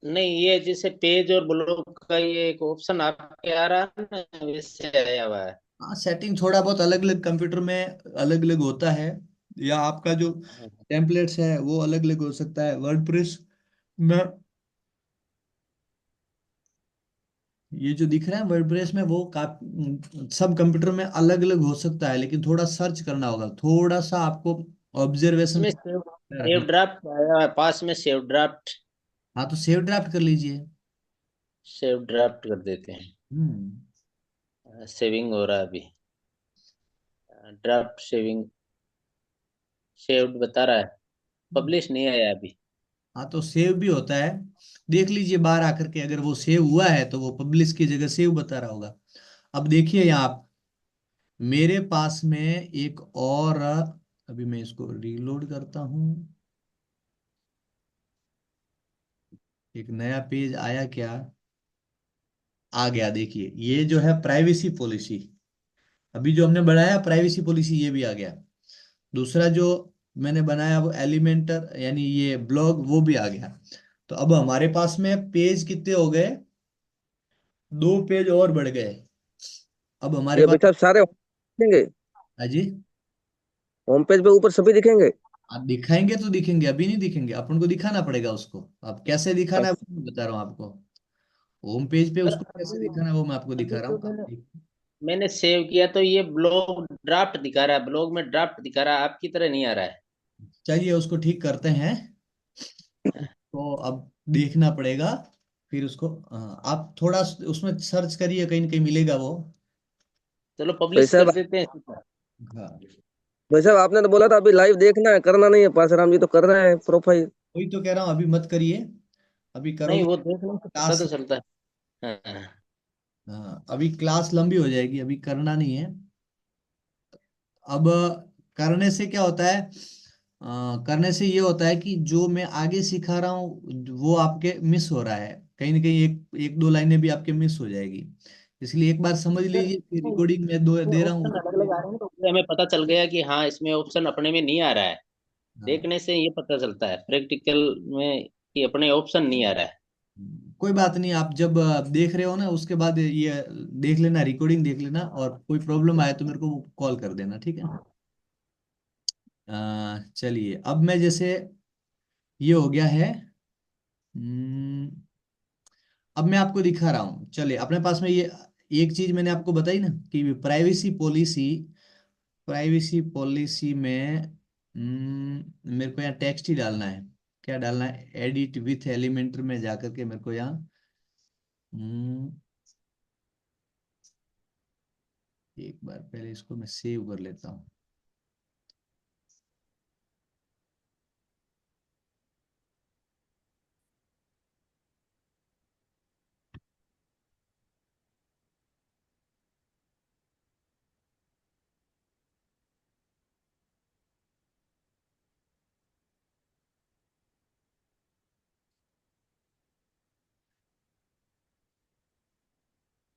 Speaker 4: नहीं, ये जैसे पेज और ब्लॉग का ये एक ऑप्शन आपके आ रहा है ना, वैसे आया हुआ है।
Speaker 3: हाँ, सेटिंग थोड़ा बहुत अलग अलग कंप्यूटर में अलग अलग होता है, या आपका जो टेम्पलेट्स है वो अलग अलग हो सकता है वर्डप्रेस में। ये जो दिख रहा है वर्डप्रेस में वो सब कंप्यूटर में अलग अलग हो सकता है, लेकिन थोड़ा सर्च करना होगा, थोड़ा सा आपको ऑब्जर्वेशन
Speaker 4: इसमें सेव
Speaker 3: रखना।
Speaker 4: सेव ड्राफ्ट आया हुआ है, पास में सेव ड्राफ्ट।
Speaker 3: हाँ, तो सेव ड्राफ्ट कर लीजिए।
Speaker 4: सेव ड्राफ्ट कर देते
Speaker 3: हम्म।
Speaker 4: हैं, सेविंग हो रहा है अभी। ड्राफ्ट सेविंग, सेव्ड बता रहा है, पब्लिश नहीं आया अभी।
Speaker 3: हाँ, तो सेव भी होता है, देख लीजिए बाहर आकर के, अगर वो सेव हुआ है तो वो पब्लिश की जगह सेव बता रहा होगा। अब देखिए यहाँ आप, मेरे पास में एक और, अभी मैं इसको रीलोड करता हूँ, एक नया पेज आया क्या, आ गया। देखिए ये जो है प्राइवेसी पॉलिसी, अभी जो हमने बनाया प्राइवेसी पॉलिसी ये भी आ गया। दूसरा जो मैंने बनाया वो एलिमेंटर यानी ये ब्लॉग वो भी आ गया। तो अब हमारे पास में पेज कितने हो गए, 2 पेज और बढ़ गए। अब हमारे
Speaker 5: ये
Speaker 3: पास,
Speaker 5: भाई साहब सारे दिखेंगे?
Speaker 3: हाँ जी,
Speaker 5: होम पेज पे ऊपर सभी दिखेंगे?
Speaker 3: आप दिखाएंगे तो दिखेंगे, अभी नहीं दिखेंगे, अपन को दिखाना पड़ेगा उसको। अब कैसे दिखाना है वो
Speaker 5: अच्छा।
Speaker 3: मैं बता रहा हूँ आपको। होम पेज पे
Speaker 4: सर
Speaker 3: उसको कैसे
Speaker 4: अभी
Speaker 3: दिखाना है वो मैं आपको दिखा
Speaker 4: अभी
Speaker 3: रहा
Speaker 4: तो
Speaker 3: हूँ, आप
Speaker 4: मैंने
Speaker 3: देखिए।
Speaker 4: मैंने सेव किया तो ये ब्लॉग ड्राफ्ट दिखा रहा है, ब्लॉग में ड्राफ्ट दिखा रहा है, आपकी तरह नहीं आ रहा है।
Speaker 3: चलिए उसको ठीक करते हैं। तो अब देखना पड़ेगा, फिर उसको आप थोड़ा उसमें सर्च करिए, कहीं ना कहीं मिलेगा वो।
Speaker 4: चलो
Speaker 5: भाई
Speaker 4: पब्लिश कर
Speaker 5: साहब,
Speaker 4: देते हैं सीधा।
Speaker 3: हाँ,
Speaker 5: भाई साहब आपने तो बोला था अभी लाइव देखना है, करना नहीं है। पासाराम जी तो कर रहे हैं प्रोफाइल।
Speaker 3: वही तो कह रहा हूँ, अभी मत करिए, अभी
Speaker 4: नहीं,
Speaker 3: करोगे
Speaker 4: वो देखने से पता
Speaker 3: क्लास,
Speaker 4: तो चलता है। हाँ।
Speaker 3: हाँ अभी क्लास लंबी हो जाएगी, अभी करना नहीं है। अब करने से क्या होता है, करने से ये होता है कि जो मैं आगे सिखा रहा हूँ वो आपके मिस हो रहा है, कहीं ना कहीं एक एक दो लाइनें भी आपके मिस हो जाएगी। इसलिए एक बार समझ
Speaker 4: सर
Speaker 3: लीजिए कि
Speaker 4: इसमें
Speaker 3: रिकॉर्डिंग में दो
Speaker 4: इसमें
Speaker 3: दे रहा हूँ
Speaker 4: ऑप्शन
Speaker 3: उसको
Speaker 4: अलग अलग आ रहे हैं, तो उससे हमें पता चल गया कि हाँ, इसमें ऑप्शन अपने में नहीं आ रहा है।
Speaker 3: हाँ,
Speaker 4: देखने से ये पता चलता है प्रैक्टिकल में कि अपने ऑप्शन नहीं आ रहा है।
Speaker 3: कोई बात नहीं, आप जब देख रहे हो ना उसके बाद ये देख लेना, रिकॉर्डिंग देख लेना, और कोई प्रॉब्लम आए तो मेरे को कॉल कर देना, ठीक है। चलिए अब मैं जैसे, ये हो गया है। हम्म, अब मैं आपको दिखा रहा हूँ, चलिए अपने पास में ये एक चीज मैंने आपको बताई ना कि प्राइवेसी पॉलिसी में मेरे को यहाँ टेक्स्ट ही डालना है। क्या डालना है, एडिट विथ एलिमेंटर में जाकर के मेरे को यहाँ, हम्म, एक बार पहले इसको मैं सेव कर लेता हूँ।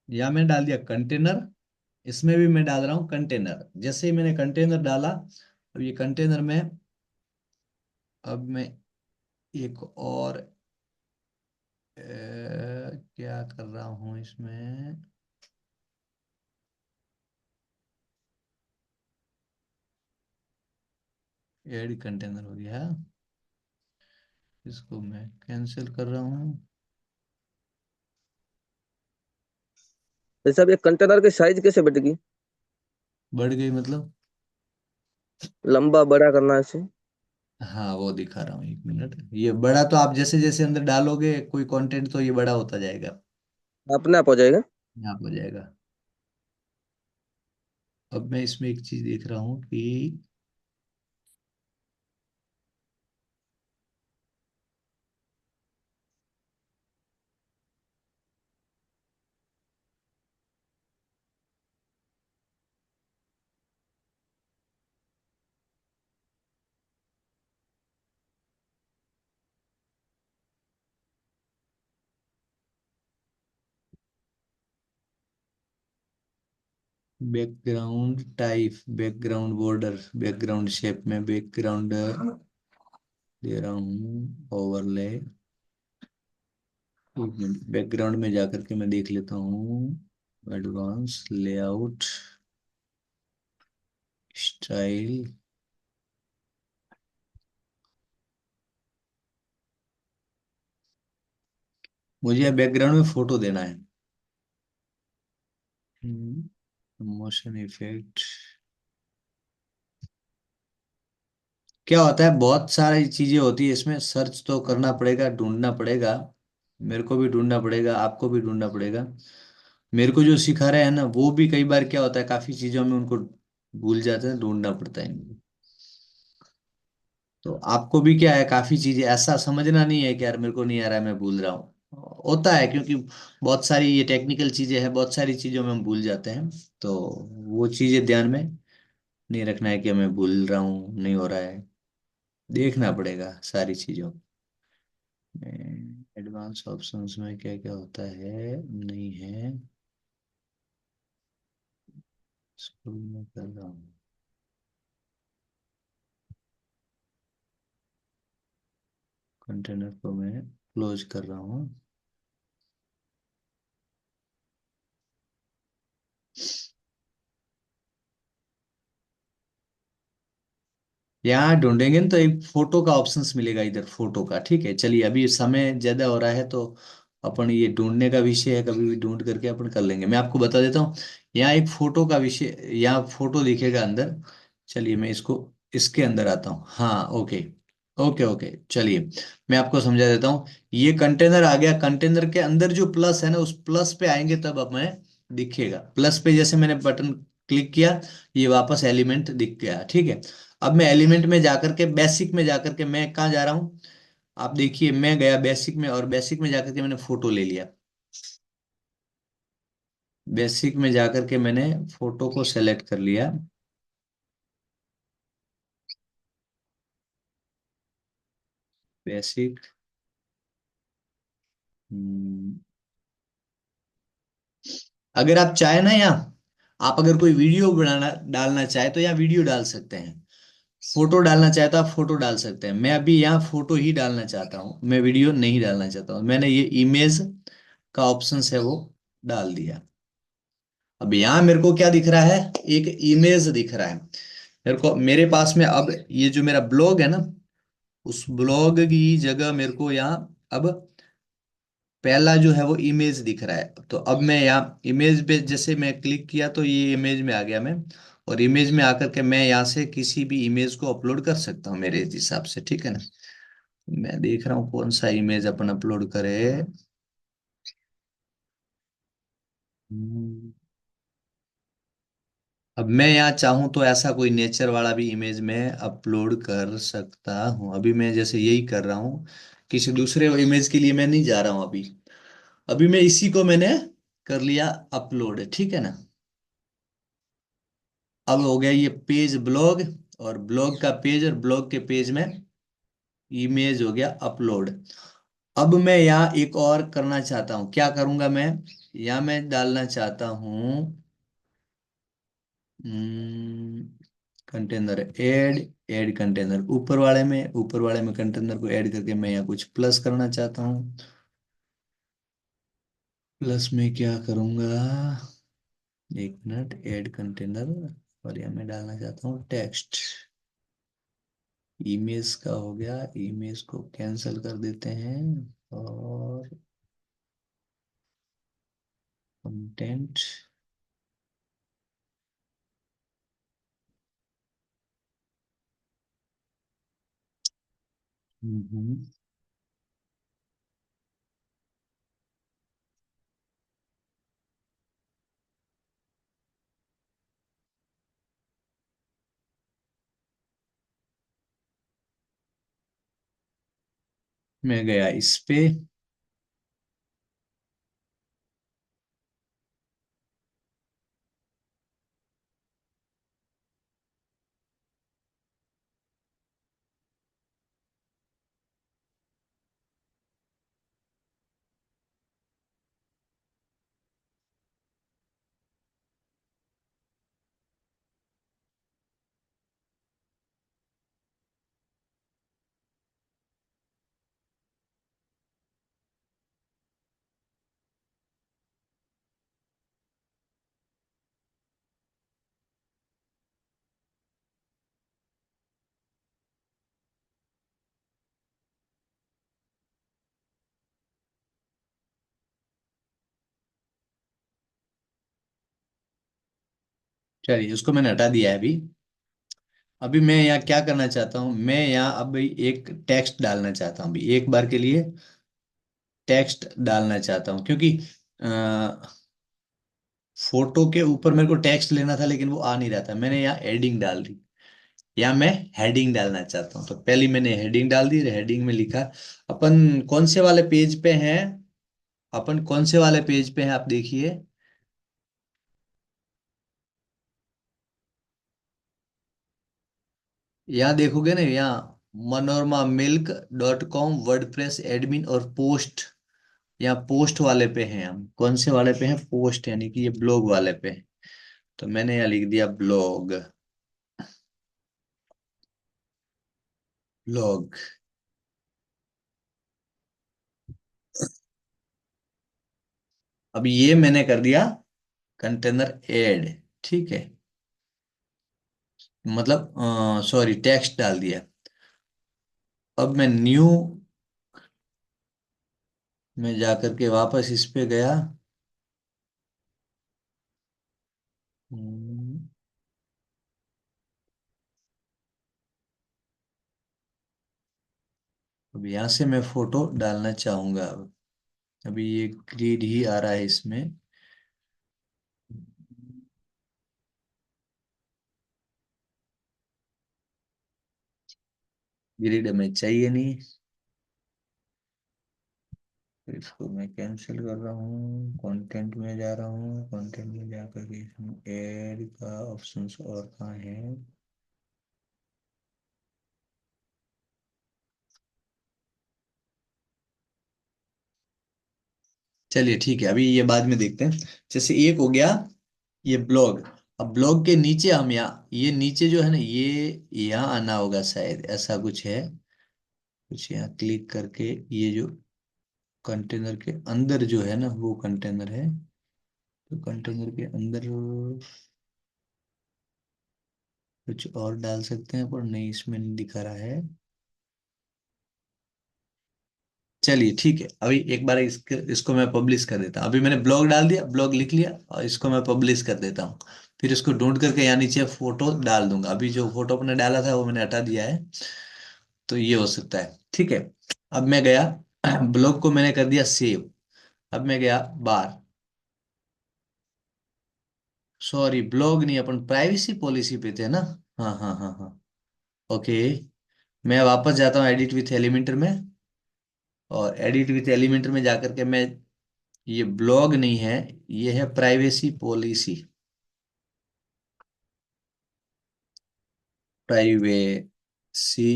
Speaker 3: यहाँ मैंने डाल दिया कंटेनर, इसमें भी मैं डाल रहा हूँ कंटेनर। जैसे ही मैंने कंटेनर डाला, अब ये कंटेनर में, अब मैं एक और क्या कर रहा हूँ इसमें, ऐड कंटेनर हो गया, इसको मैं कैंसिल कर रहा हूँ।
Speaker 5: भाई साहब ये कंटेनर की साइज कैसे बढ़ेगी?
Speaker 3: बढ़ गई मतलब,
Speaker 5: लंबा बड़ा करना है इसे?
Speaker 3: हाँ वो दिखा रहा हूँ, 1 मिनट। ये बड़ा तो आप जैसे जैसे अंदर डालोगे कोई कंटेंट तो ये बड़ा होता जाएगा,
Speaker 5: अपने आप हो जाएगा?
Speaker 3: आप हो जाएगा। अब मैं इसमें एक चीज देख रहा हूँ कि, background type, background border, background shape में बैकग्राउंड दे रहा हूँ, ओवरले। बैकग्राउंड में जाकर के मैं देख लेता हूँ, एडवांस लेआउट, स्टाइल। मुझे बैकग्राउंड में फोटो देना है। Motion effect. क्या होता है, बहुत सारी चीजें होती है इसमें, सर्च तो करना पड़ेगा, ढूंढना पड़ेगा, मेरे को भी ढूंढना पड़ेगा, आपको भी ढूंढना पड़ेगा। मेरे को जो सिखा रहे हैं ना, वो भी कई बार क्या होता है, काफी चीजों में उनको भूल जाते हैं, ढूंढना पड़ता है इनको। तो आपको भी क्या है, काफी चीजें ऐसा समझना नहीं है कि यार मेरे को नहीं आ रहा है, मैं भूल रहा हूँ। होता है, क्योंकि बहुत सारी ये टेक्निकल चीजें हैं, बहुत सारी चीजों में हम भूल जाते हैं। तो वो चीजें ध्यान में नहीं रखना है कि मैं भूल रहा हूँ, नहीं हो रहा है, देखना पड़ेगा सारी चीजों में। एडवांस ऑप्शंस में क्या क्या होता है, नहीं है, स्कूल में कर रहा हूँ। कंटेनर को मैं क्लोज कर रहा हूँ। यहाँ ढूंढेंगे ना तो एक फोटो का ऑप्शंस मिलेगा इधर, फोटो का। ठीक है, चलिए, अभी समय ज्यादा हो रहा है तो अपन ये ढूंढने का विषय है, कभी भी ढूंढ करके अपन कर लेंगे। मैं आपको बता देता हूँ, यहाँ एक फोटो का विषय, यहाँ फोटो दिखेगा अंदर। चलिए मैं इसको, इसके अंदर आता हूँ। हाँ, ओके, ओके, ओके, चलिए मैं आपको समझा देता हूँ। ये कंटेनर आ गया, कंटेनर के अंदर जो प्लस है ना, उस प्लस पे आएंगे तब अब हमें दिखेगा। प्लस पे जैसे मैंने बटन क्लिक किया, ये वापस एलिमेंट दिख गया। ठीक है, अब मैं एलिमेंट में जाकर के, बेसिक में जाकर के, मैं कहाँ जा रहा हूँ, आप देखिए, मैं गया बेसिक में, और बेसिक में जाकर के मैंने फोटो ले लिया। बेसिक में जाकर के मैंने फोटो को सेलेक्ट कर लिया। बेसिक, अगर आप चाहे ना, यहाँ आप अगर कोई वीडियो बनाना डालना चाहे तो यहाँ वीडियो डाल सकते हैं, फोटो डालना चाहे तो आप फोटो डाल सकते हैं। मैं अभी यहाँ फोटो ही डालना चाहता हूँ, मैं वीडियो नहीं डालना चाहता हूँ। मैंने ये इमेज का ऑप्शन है वो डाल दिया। अब यहाँ मेरे को क्या दिख रहा है, एक इमेज दिख रहा है मेरे को, मेरे पास में। अब ये जो मेरा ब्लॉग है ना, उस ब्लॉग की जगह मेरे को यहाँ अब पहला जो है वो इमेज दिख रहा है। तो अब मैं यहाँ इमेज पे जैसे मैं क्लिक किया तो ये इमेज में आ गया मैं, और इमेज में आकर के मैं यहाँ से किसी भी इमेज को अपलोड कर सकता हूँ मेरे हिसाब से। ठीक है ना, मैं देख रहा हूँ कौन सा इमेज अपन अपलोड करे। हम्म, अब मैं यहाँ चाहूँ तो ऐसा कोई नेचर वाला भी इमेज में अपलोड कर सकता हूँ। अभी मैं जैसे यही कर रहा हूँ, किसी दूसरे इमेज के लिए मैं नहीं जा रहा हूँ अभी। अभी मैं इसी को मैंने कर लिया अपलोड। ठीक है ना, अब हो गया ये पेज ब्लॉग, और ब्लॉग का पेज, और ब्लॉग के पेज में इमेज हो गया अपलोड। अब मैं यहाँ एक और करना चाहता हूँ, क्या करूंगा मैं, यहाँ मैं डालना चाहता हूँ कंटेनर, ऐड कंटेनर, ऊपर वाले में कंटेनर को ऐड करके मैं यहाँ कुछ प्लस करना चाहता हूँ। प्लस में क्या करूंगा, एक मिनट, ऐड कंटेनर, और यहाँ मैं डालना चाहता हूँ टेक्स्ट। इमेज का हो गया, इमेज को कैंसिल कर देते हैं, और कंटेंट, मैं गया इस पे, चलिए उसको मैंने हटा दिया है अभी। अभी मैं यहाँ क्या करना चाहता हूँ, मैं यहाँ अभी एक टेक्स्ट डालना चाहता हूँ, अभी एक बार के लिए टेक्स्ट डालना चाहता हूँ, क्योंकि फोटो के ऊपर मेरे को टेक्स्ट लेना था लेकिन वो आ नहीं रहा था। मैंने यहाँ हेडिंग डाल दी, या मैं हेडिंग डालना चाहता हूँ। तो पहली मैंने हेडिंग डाल दी, हेडिंग में लिखा। अपन कौन से वाले पेज पे हैं, अपन कौन से वाले पेज पे हैं आप देखिए। यहाँ देखोगे ना, यहाँ Manorama milk dot com WordPress admin और पोस्ट, यहाँ पोस्ट वाले पे हैं हम। कौन से वाले पे हैं, पोस्ट, यानी कि ये ब्लॉग वाले पे हैं। तो मैंने यहाँ लिख दिया ब्लॉग, ब्लॉग। अब ये मैंने कर दिया कंटेनर ऐड, ठीक है, मतलब सॉरी टेक्स्ट डाल दिया। अब मैं न्यू में जाकर के वापस इस पे गया। हम्म, अब यहाँ से मैं फोटो डालना चाहूंगा। अब अभी ये ग्रिड ही आ रहा है इसमें। ग्रिड हमें चाहिए नहीं, तो इसको मैं कैंसिल कर रहा हूँ। कंटेंट में जा रहा हूँ, कंटेंट में जाकर के इसमें ऐड का ऑप्शन और कहाँ है। चलिए ठीक है, अभी ये बाद में देखते हैं। जैसे एक हो गया ये ब्लॉग। अब ब्लॉग के नीचे हम यहाँ, ये नीचे जो है ना, ये यहाँ आना होगा शायद, ऐसा कुछ है। कुछ यहाँ क्लिक करके ये जो कंटेनर के अंदर जो है ना वो कंटेनर है। तो कंटेनर के अंदर कुछ और डाल सकते हैं, पर नहीं, इसमें नहीं दिखा रहा है। चलिए ठीक है, अभी एक बार इसको मैं पब्लिश कर देता हूँ। अभी मैंने ब्लॉग डाल दिया, ब्लॉग लिख लिया, और इसको मैं पब्लिश कर देता हूँ। फिर इसको ढूंढ करके यहाँ नीचे फोटो डाल दूंगा। अभी जो फोटो अपने डाला था वो मैंने हटा दिया है। तो ये हो सकता है, ठीक है। अब मैं गया ब्लॉग को मैंने कर दिया सेव। अब मैं गया बाहर, सॉरी ब्लॉग नहीं, अपन प्राइवेसी पॉलिसी पे थे ना। हाँ हाँ हाँ हाँ, ओके। मैं वापस जाता हूँ एडिट विथ एलिमेंटर में, और एडिट विथ एलिमेंटर में जाकर के मैं, ये ब्लॉग नहीं है, ये है प्राइवेसी पॉलिसी। प्राइवेसी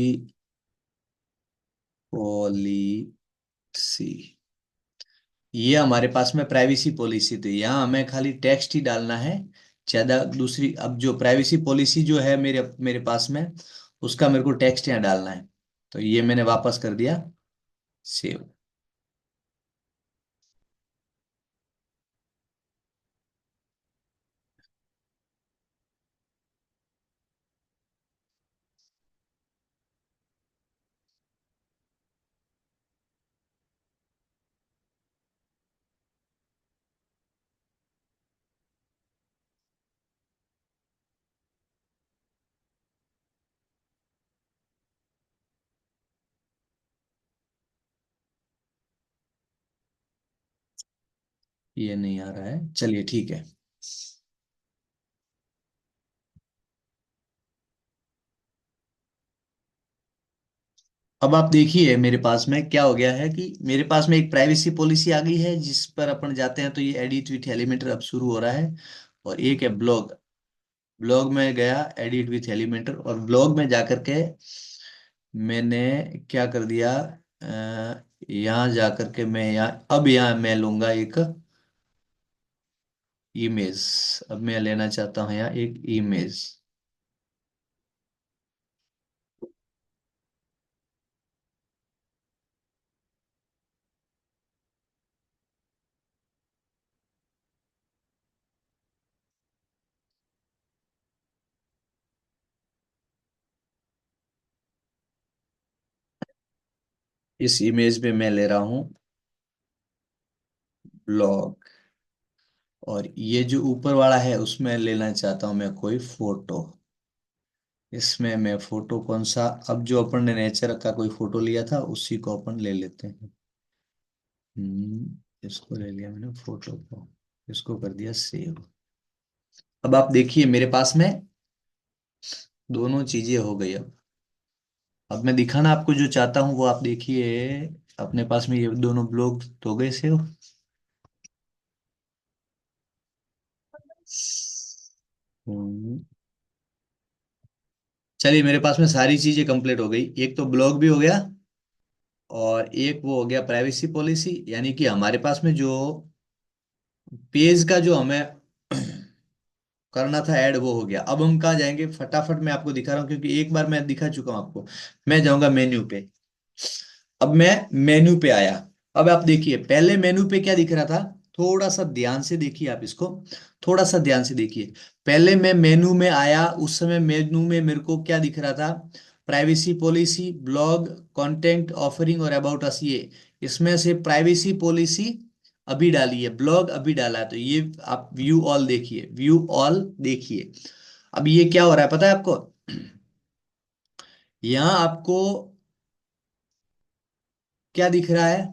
Speaker 3: पॉलिसी, ये हमारे पास में प्राइवेसी पॉलिसी थी। यहाँ हमें खाली टेक्स्ट ही डालना है, ज्यादा दूसरी। अब जो प्राइवेसी पॉलिसी जो है मेरे मेरे पास में, उसका मेरे को टेक्स्ट यहाँ डालना है। तो ये मैंने वापस कर दिया सेव। ये नहीं आ रहा है, चलिए ठीक है। अब आप देखिए मेरे पास में क्या हो गया है, कि मेरे पास में एक प्राइवेसी पॉलिसी आ गई है, जिस पर अपन जाते हैं तो ये एडिट विथ एलिमेंटर अब शुरू हो रहा है। और एक है ब्लॉग, ब्लॉग में गया एडिट विथ एलिमेंटर, और ब्लॉग में जाकर के मैंने क्या कर दिया, यहाँ जाकर के मैं यहाँ, अब यहाँ मैं लूंगा एक इमेज। अब मैं लेना चाहता हूँ यहाँ एक इमेज। इस इमेज में मैं ले रहा हूँ ब्लॉग, और ये जो ऊपर वाला है उसमें लेना चाहता हूं मैं कोई फोटो। इसमें मैं फोटो कौन सा, अब जो अपन ने नेचर का कोई फोटो लिया था उसी को अपन ले लेते हैं। इसको ले लिया मैंने फोटो को, इसको कर दिया सेव। अब आप देखिए मेरे पास में दोनों चीजें हो गई। अब मैं दिखाना आपको जो चाहता हूं वो आप देखिए, अपने पास में ये दोनों ब्लॉग तो हो गए सेव। हम्म, चलिए मेरे पास में सारी चीजें कंप्लीट हो गई, एक तो ब्लॉग भी हो गया और एक वो हो गया प्राइवेसी पॉलिसी, यानी कि हमारे पास में जो पेज का जो हमें करना था ऐड वो हो गया। अब हम कहाँ जाएंगे, फटाफट मैं आपको दिखा रहा हूँ क्योंकि एक बार मैं दिखा चुका हूँ आपको। मैं जाऊंगा मेन्यू पे। अब मैं मेन्यू पे आया। अब आप देखिए पहले मेन्यू पे क्या दिख रहा था, थोड़ा सा ध्यान से देखिए आप इसको, थोड़ा सा ध्यान से देखिए। पहले मैं मेन्यू में आया उस समय मेन्यू में मेरे को क्या दिख रहा था, privacy policy, blog, content, offering और अबाउट अस। ये इसमें से प्राइवेसी पॉलिसी अभी डाली है, ब्लॉग अभी डाला है, तो ये आप व्यू ऑल देखिए, व्यू ऑल देखिए। अब ये क्या हो रहा है पता है आपको, यहाँ आपको क्या दिख रहा है,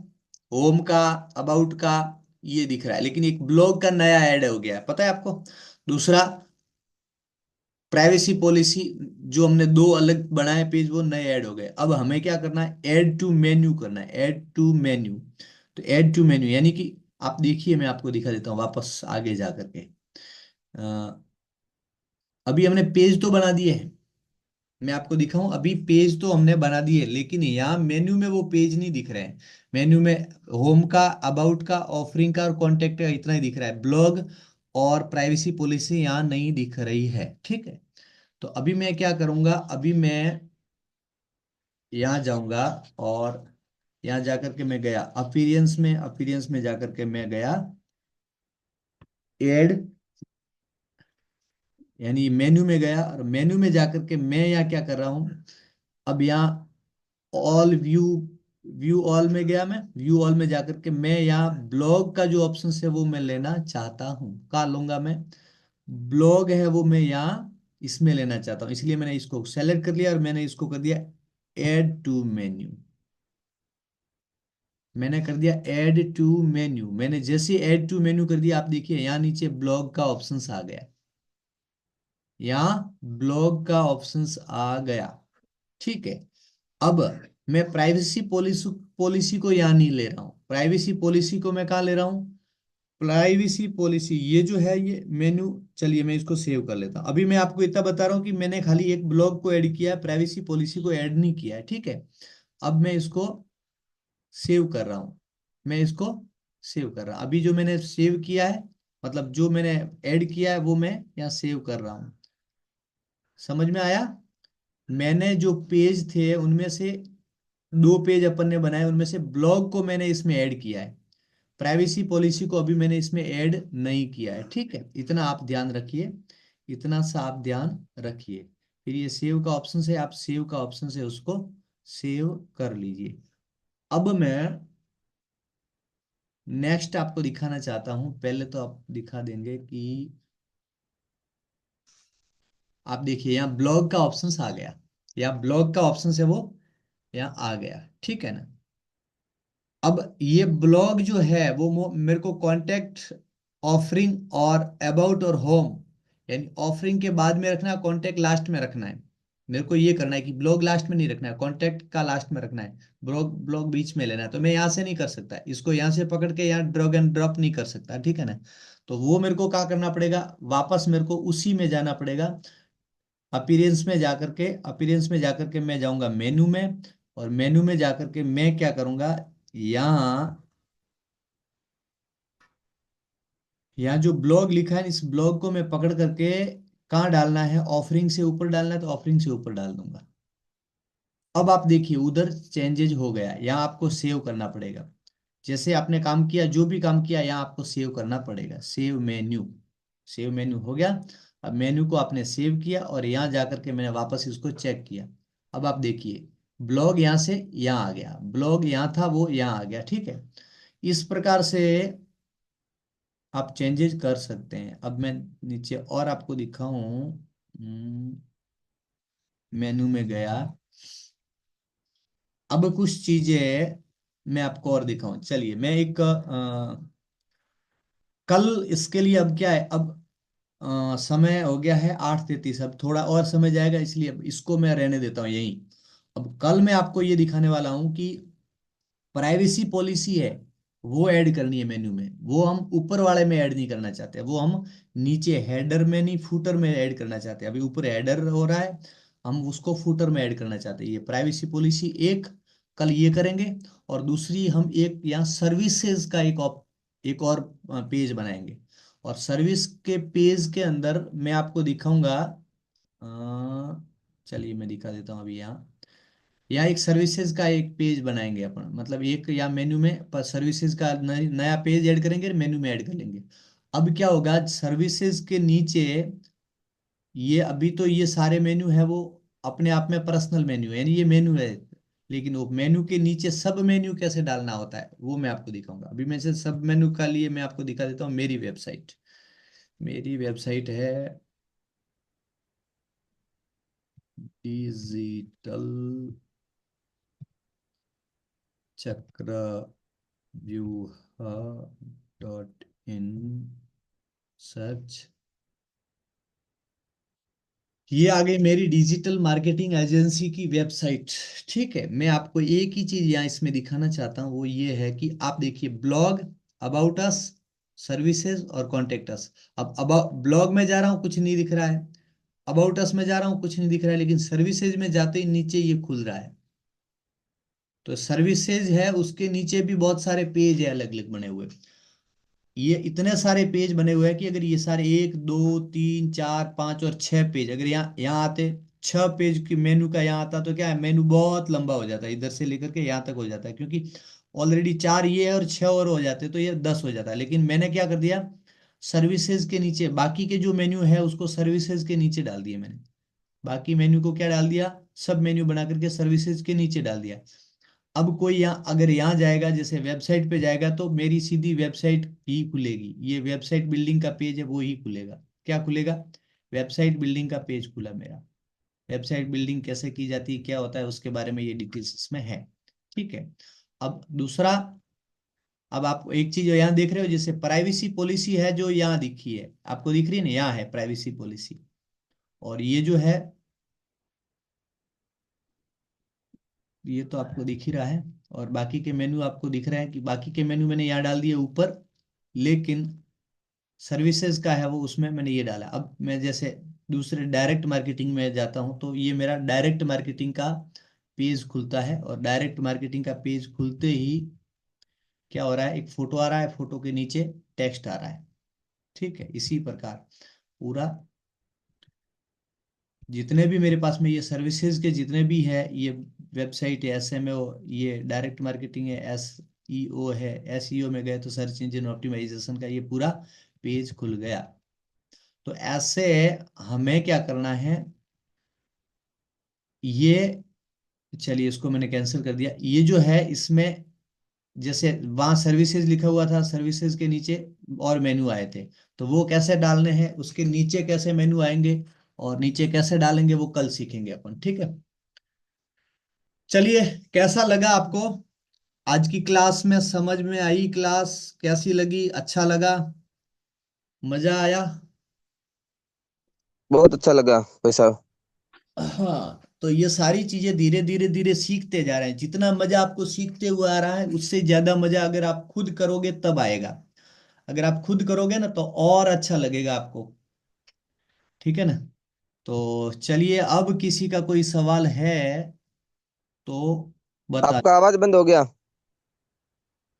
Speaker 3: होम का, अबाउट का, ये दिख रहा है, लेकिन एक ब्लॉग का नया ऐड हो गया है, पता है आपको। दूसरा प्राइवेसी पॉलिसी, जो हमने दो अलग बनाए पेज वो नए ऐड हो गए। अब हमें क्या करना है, ऐड टू मेन्यू करना है, ऐड टू मेन्यू। तो ऐड टू मेन्यू यानी कि आप देखिए मैं आपको दिखा देता हूँ वापस आगे जा करके। अभी हमने पेज तो बना दिए हैं, मैं आपको दिखाऊं, अभी पेज तो हमने बना दिए लेकिन यहाँ मेन्यू में वो पेज नहीं दिख रहे हैं। मेन्यू में होम का, अबाउट का, ऑफरिंग का और कॉन्टेक्ट का इतना ही दिख रहा है, ब्लॉग और प्राइवेसी पॉलिसी यहाँ नहीं दिख रही है, ठीक है। तो अभी मैं क्या करूंगा, अभी मैं यहाँ जाऊंगा और यहाँ जाकर के मैं गया अपीरियंस में, अपीरियंस में जाकर के मैं गया एड, यानी मेन्यू में गया और मेन्यू में जाकर के मैं यहाँ क्या कर रहा हूँ, अब यहाँ ऑल व्यू, व्यू ऑल में गया, मैं व्यू ऑल में जाकर के मैं यहाँ ब्लॉग का जो ऑप्शन है वो मैं लेना चाहता हूँ। कहाँ लूंगा मैं, ब्लॉग है वो मैं यहाँ इसमें लेना चाहता हूँ, इसलिए मैंने इसको सेलेक्ट कर लिया और मैंने इसको कर दिया ऐड टू मेन्यू। मैंने कर दिया ऐड टू मेन्यू, मैंने जैसे ऐड टू मेन्यू कर दिया आप देखिए यहाँ नीचे ब्लॉग का ऑप्शंस आ गया, यहाँ ब्लॉग का ऑप्शंस आ गया, ठीक है। अब मैं प्राइवेसी पॉलिसी, पॉलिसी को यहाँ नहीं ले रहा हूँ, प्राइवेसी पॉलिसी को मैं कहाँ ले रहा हूँ, प्राइवेसी पॉलिसी ये जो है ये मेन्यू, चलिए मैं इसको सेव कर लेता हूँ। अभी मैं आपको इतना बता रहा हूँ कि मैंने खाली एक ब्लॉग को ऐड किया है, प्राइवेसी पॉलिसी को ऐड नहीं किया है, ठीक है। अब मैं इसको सेव कर रहा हूँ, मैं इसको सेव कर रहा हूँ। अभी जो मैंने सेव किया है, मतलब जो मैंने ऐड किया है वो मैं यहाँ सेव कर रहा हूँ। समझ में आया, मैंने जो पेज थे उनमें से दो पेज अपन ने बनाए, उनमें से ब्लॉग को मैंने इसमें ऐड किया है, प्राइवेसी पॉलिसी को अभी मैंने इसमें ऐड नहीं किया है, ठीक है। इतना आप ध्यान रखिए, इतना सा आप ध्यान रखिए। फिर ये सेव का ऑप्शन है, आप सेव का ऑप्शन से उसको सेव कर लीजिए। अब मैं नेक्स्ट आपको दिखाना चाहता हूं, पहले तो आप दिखा देंगे कि आप देखिए यहाँ ब्लॉग का ऑप्शन आ गया, यहाँ ब्लॉग का ऑप्शन है वो यहाँ आ गया, ठीक है ना। अब ये ब्लॉग जो है वो मेरे को कॉन्टेक्ट, ऑफरिंग और अबाउट और होम, यानी ऑफरिंग के बाद में रखना है, कॉन्टेक्ट लास्ट में रखना है। मेरे को ये करना है कि ब्लॉग लास्ट में नहीं रखना है, कॉन्टेक्ट का लास्ट में रखना है, ब्लॉग ब्लॉग बीच में लेना है। तो मैं यहाँ से नहीं कर सकता, इसको यहाँ से पकड़ के यहाँ ड्रैग एंड ड्रॉप नहीं कर सकता, ठीक है ना। तो वो मेरे को क्या करना पड़ेगा, वापस मेरे को उसी में जाना पड़ेगा, अपीयरेंस में जाकर के, अपीयरेंस में जाकर के मैं जाऊंगा मेनू में, और मेनू में जाकर के मैं क्या करूंगा, यहाँ यहाँ जो ब्लॉग लिखा है इस ब्लॉग को मैं पकड़ करके कहाँ डालना है, ऑफरिंग से ऊपर डालना है तो ऑफरिंग से ऊपर डाल दूंगा। अब आप देखिए उधर चेंजेज हो गया, यहाँ आपको सेव करना पड़ेगा, जैसे आपने काम किया, जो भी काम किया यहाँ आपको सेव करना पड़ेगा, सेव मेन्यू, सेव मेन्यू हो गया। अब मेन्यू को आपने सेव किया और यहाँ जाकर के मैंने वापस इसको चेक किया। अब आप देखिए ब्लॉग यहाँ से यहाँ आ गया, ब्लॉग यहाँ था वो यहाँ आ गया, ठीक है। इस प्रकार से आप चेंजेस कर सकते हैं। अब मैं नीचे और आपको दिखाऊं, मेनू में गया। अब कुछ चीजें मैं आपको और दिखाऊं। चलिए मैं एक कल इसके लिए, अब क्या है, अब समय हो गया है 8:33, अब थोड़ा और समय जाएगा, इसलिए अब इसको मैं रहने देता हूँ यहीं। अब कल मैं आपको ये दिखाने वाला हूँ कि प्राइवेसी पॉलिसी है वो ऐड करनी है मेन्यू में। वो हम ऊपर वाले में ऐड नहीं करना चाहते, वो हम नीचे हेडर में नहीं फूटर में ऐड करना चाहते हैं। अभी ऊपर हेडर हो रहा है, हम उसको फूटर में ऐड करना चाहते हैं। ये प्राइवेसी पॉलिसी एक, कल ये करेंगे। और दूसरी हम एक यहाँ सर्विसेज का एक और पेज बनाएंगे। और सर्विस के पेज के अंदर मैं आपको दिखाऊंगा। चलिए मैं दिखा देता हूँ अभी यहाँ। या एक सर्विसेज का एक पेज बनाएंगे अपन, मतलब एक या मेन्यू में पर सर्विसेज का नया पेज ऐड करेंगे, मेन्यू में ऐड कर लेंगे। अब क्या होगा, सर्विसेज के नीचे ये अभी तो ये सारे मेन्यू है वो अपने आप में पर्सनल मेन्यू है, यानी ये मेन्यू है। लेकिन वो मेन्यू के नीचे सब मेन्यू कैसे डालना होता है वो मैं आपको दिखाऊंगा। अभी मैं से सब मेन्यू का लिए मैं आपको दिखा देता हूँ मेरी वेबसाइट। मेरी वेबसाइट है डिजिटल चक्र व्यूहा .in। सर्च। ये आ गई मेरी डिजिटल मार्केटिंग एजेंसी की वेबसाइट। ठीक है, मैं आपको एक ही चीज यहाँ इसमें दिखाना चाहता हूँ, वो ये है कि आप देखिए ब्लॉग, अबाउट अस, सर्विसेज और कॉन्टेक्ट अस। अब ब्लॉग में जा रहा हूँ कुछ नहीं दिख रहा है, अबाउट अस में जा रहा हूँ कुछ नहीं दिख रहा है, लेकिन सर्विसेज में जाते ही नीचे ये खुल रहा है। तो सर्विसेज है उसके नीचे भी बहुत सारे पेज है अलग अलग बने हुए। ये इतने सारे पेज बने हुए हैं कि अगर ये सारे 1 2 3 4 5 और 6 पेज अगर यहाँ आते, 6 पेज की मेनू का यहाँ आता, तो क्या है, मेनू बहुत लंबा हो जाता है, इधर से लेकर के यहाँ तक हो जाता है। क्योंकि ऑलरेडी 4 ये है और 6 और हो जाते तो ये 10 हो जाता है। लेकिन मैंने क्या कर दिया, सर्विसेज के नीचे बाकी के जो मेन्यू है उसको सर्विसेज के नीचे डाल दिए मैंने। बाकी मेन्यू को क्या डाल दिया, सब मेन्यू बना करके सर्विसेज के नीचे डाल दिया। अब कोई यहाँ अगर यहाँ जाएगा, जैसे वेबसाइट पे जाएगा, तो मेरी सीधी वेबसाइट ही खुलेगी। ये वेबसाइट बिल्डिंग का पेज है वो ही खुलेगा। क्या खुलेगा, वेबसाइट बिल्डिंग का पेज खुला मेरा। वेबसाइट बिल्डिंग कैसे की जाती है क्या होता है उसके बारे में ये डिटेल्स इसमें है। ठीक है। अब दूसरा, अब आप एक चीज यहाँ देख रहे हो, जैसे प्राइवेसी पॉलिसी है जो यहाँ दिखी है, आपको दिख रही है ना, यहाँ है प्राइवेसी पॉलिसी। और ये जो है ये तो आपको दिख ही रहा है। और बाकी के मेनू आपको दिख रहा है कि बाकी के मेनू मैंने यहाँ डाल दिए ऊपर। लेकिन सर्विसेज का है वो उसमें मैंने ये डाला। अब मैं जैसे दूसरे डायरेक्ट मार्केटिंग में जाता हूँ तो ये मेरा डायरेक्ट मार्केटिंग का पेज खुलता है। और डायरेक्ट मार्केटिंग का पेज खुलते ही क्या हो रहा है, एक फोटो आ रहा है, फोटो के नीचे टेक्स्ट आ रहा है। ठीक है, इसी प्रकार पूरा जितने भी मेरे पास में ये सर्विसेज के जितने भी है, ये वेबसाइट है, SMO, ये डायरेक्ट मार्केटिंग है, SEO है, SEO में गए तो सर्च इंजन ऑप्टिमाइजेशन का, ये पूरा पेज खुल गया। तो ऐसे हमें क्या करना है, ये चलिए इसको मैंने कैंसिल कर दिया। ये जो है इसमें जैसे वहां सर्विसेज लिखा हुआ था, सर्विसेज के नीचे और मेनू आए थे, तो वो कैसे डालने हैं, उसके नीचे कैसे मेनू आएंगे और नीचे कैसे डालेंगे वो कल सीखेंगे अपन। ठीक है, चलिए कैसा लगा आपको आज की क्लास में, समझ में आई क्लास, कैसी लगी, अच्छा लगा, मजा आया?
Speaker 5: बहुत अच्छा लगा भाई साहब।
Speaker 3: हाँ, तो ये सारी चीजें धीरे धीरे धीरे सीखते जा रहे हैं। जितना मजा आपको सीखते हुए आ रहा है उससे ज्यादा मजा अगर आप खुद करोगे तब आएगा। अगर आप खुद करोगे ना तो और अच्छा लगेगा आपको। ठीक है ना? तो चलिए, अब किसी का कोई सवाल है तो बता।
Speaker 5: आपका आवाज बंद हो गया।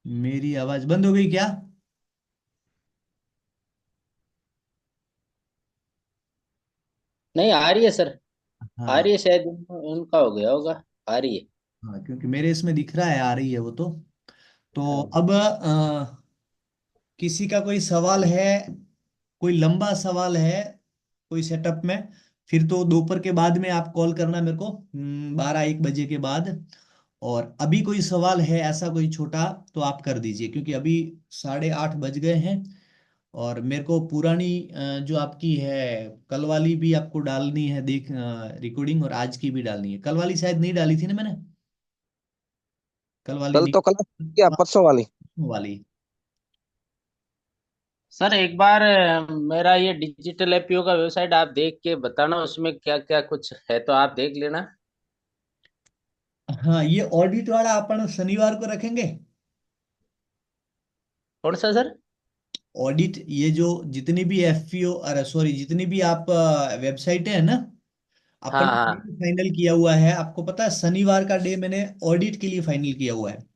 Speaker 3: मेरी आवाज बंद हो गई क्या?
Speaker 4: नहीं, आ रही है सर। आ
Speaker 3: हाँ
Speaker 4: रही है, शायद उनका हो गया होगा। आ रही है।
Speaker 3: हाँ, क्योंकि मेरे इसमें दिख रहा है आ रही है वो तो
Speaker 4: हाँ।
Speaker 3: अब किसी का कोई सवाल है, कोई लंबा सवाल है कोई सेटअप में, फिर तो दोपहर के बाद में आप कॉल करना मेरे को, 12 1 बजे के बाद। और अभी कोई सवाल है ऐसा कोई छोटा तो आप कर दीजिए, क्योंकि अभी 8:30 बज गए हैं और मेरे को पुरानी जो आपकी है कल वाली भी आपको डालनी है, देख रिकॉर्डिंग, और आज की भी डालनी है। कल वाली शायद नहीं डाली थी ना मैंने, कल वाली
Speaker 5: कल
Speaker 3: नहीं।
Speaker 5: तो क्लास क्या परसों वाली?
Speaker 3: वाली।
Speaker 4: सर एक बार मेरा ये डिजिटल एपीओ का वेबसाइट आप देख के बताना, उसमें क्या क्या कुछ है तो आप देख लेना।
Speaker 3: हाँ, ये ऑडिट वाला अपन शनिवार को रखेंगे।
Speaker 4: कौन सा सर?
Speaker 3: ऑडिट, ये जो जितनी भी एफपीओ, अरे सॉरी, जितनी भी आप वेबसाइट है ना, अपन
Speaker 4: हाँ हाँ।
Speaker 3: फाइनल किया हुआ है। आपको पता है शनिवार का डे मैंने ऑडिट के लिए फाइनल किया हुआ है।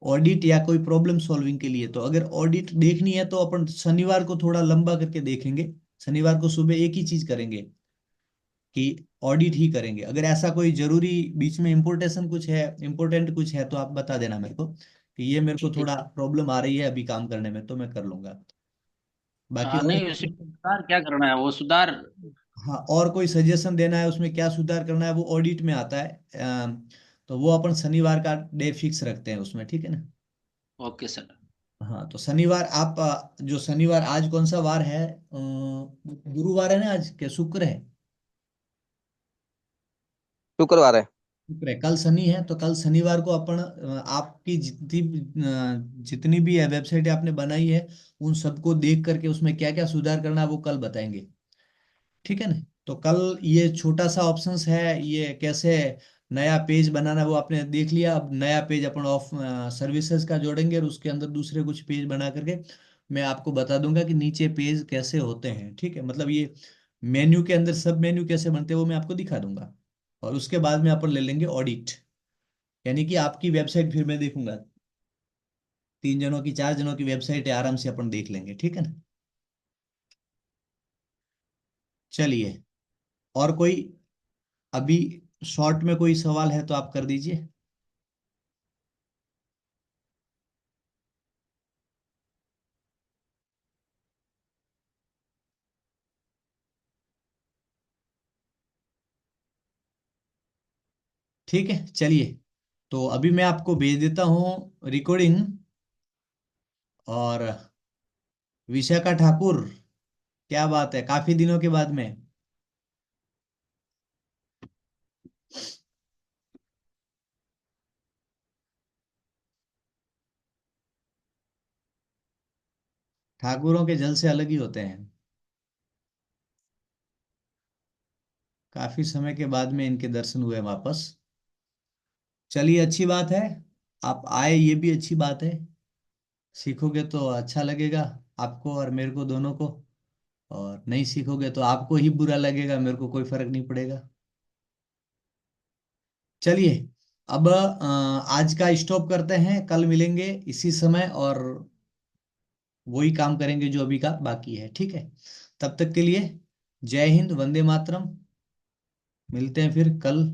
Speaker 3: ऑडिट या कोई प्रॉब्लम सॉल्विंग के लिए। तो अगर ऑडिट देखनी है तो अपन शनिवार को थोड़ा लंबा करके देखेंगे। शनिवार को सुबह एक ही चीज करेंगे कि ऑडिट ही करेंगे। अगर ऐसा कोई जरूरी बीच में इम्पोर्टेशन कुछ है, इम्पोर्टेंट कुछ है, तो आप बता देना मेरे को कि ये मेरे को
Speaker 4: ठीक
Speaker 3: थोड़ा
Speaker 4: है।
Speaker 3: प्रॉब्लम आ रही है अभी काम करने में, तो मैं कर लूंगा। बाकी और,
Speaker 4: नहीं, उसमें सुधार क्या करना है वो सुधार।
Speaker 3: हाँ, और कोई सजेशन देना है उसमें क्या सुधार करना है, वो ऑडिट में आता है। तो वो अपन शनिवार का डे फिक्स रखते हैं उसमें, ठीक है ना।
Speaker 4: Okay sir.
Speaker 3: हाँ, तो शनिवार आप जो शनिवार, आज कौन सा वार है? गुरुवार है ना आज, क्या शुक्र है?
Speaker 5: शुक्रवार है।
Speaker 3: शुक्र है, कल शनि है। तो कल शनिवार को अपन आपकी जितनी भी है वेबसाइट आपने बनाई है, उन सबको देख करके उसमें क्या क्या सुधार करना है वो कल बताएंगे, ठीक है ना। तो कल ये छोटा सा ऑप्शंस है, ये कैसे नया पेज बनाना है वो आपने देख लिया। अब नया पेज अपन ऑफ सर्विसेज का जोड़ेंगे और उसके अंदर दूसरे कुछ पेज बना करके मैं आपको बता दूंगा कि नीचे पेज कैसे होते हैं, ठीक है। मतलब ये मेन्यू के अंदर सब मेन्यू कैसे बनते हैं वो मैं आपको दिखा दूंगा। और उसके बाद में अपन ले लेंगे ऑडिट, यानी कि आपकी वेबसाइट फिर मैं देखूंगा। 3 जनों की, 4 जनों की वेबसाइट है, आराम से अपन देख लेंगे, ठीक है ना। चलिए, और कोई अभी शॉर्ट में कोई सवाल है तो आप कर दीजिए। ठीक है, चलिए। तो अभी मैं आपको भेज देता हूँ रिकॉर्डिंग। और विशाखा ठाकुर, क्या बात है, काफी दिनों के बाद में। ठाकुरों के जलसे अलग ही होते हैं। काफी समय के बाद में इनके दर्शन हुए वापस। चलिए, अच्छी बात है, आप आए ये भी अच्छी बात है। सीखोगे तो अच्छा लगेगा आपको और मेरे को, दोनों को। और नहीं सीखोगे तो आपको ही बुरा लगेगा, मेरे को कोई फर्क नहीं पड़ेगा। चलिए, अब आज का स्टॉप करते हैं, कल मिलेंगे इसी समय और वही काम करेंगे जो अभी का बाकी है, ठीक है। तब तक के लिए जय हिंद, वंदे मातरम। मिलते हैं फिर कल।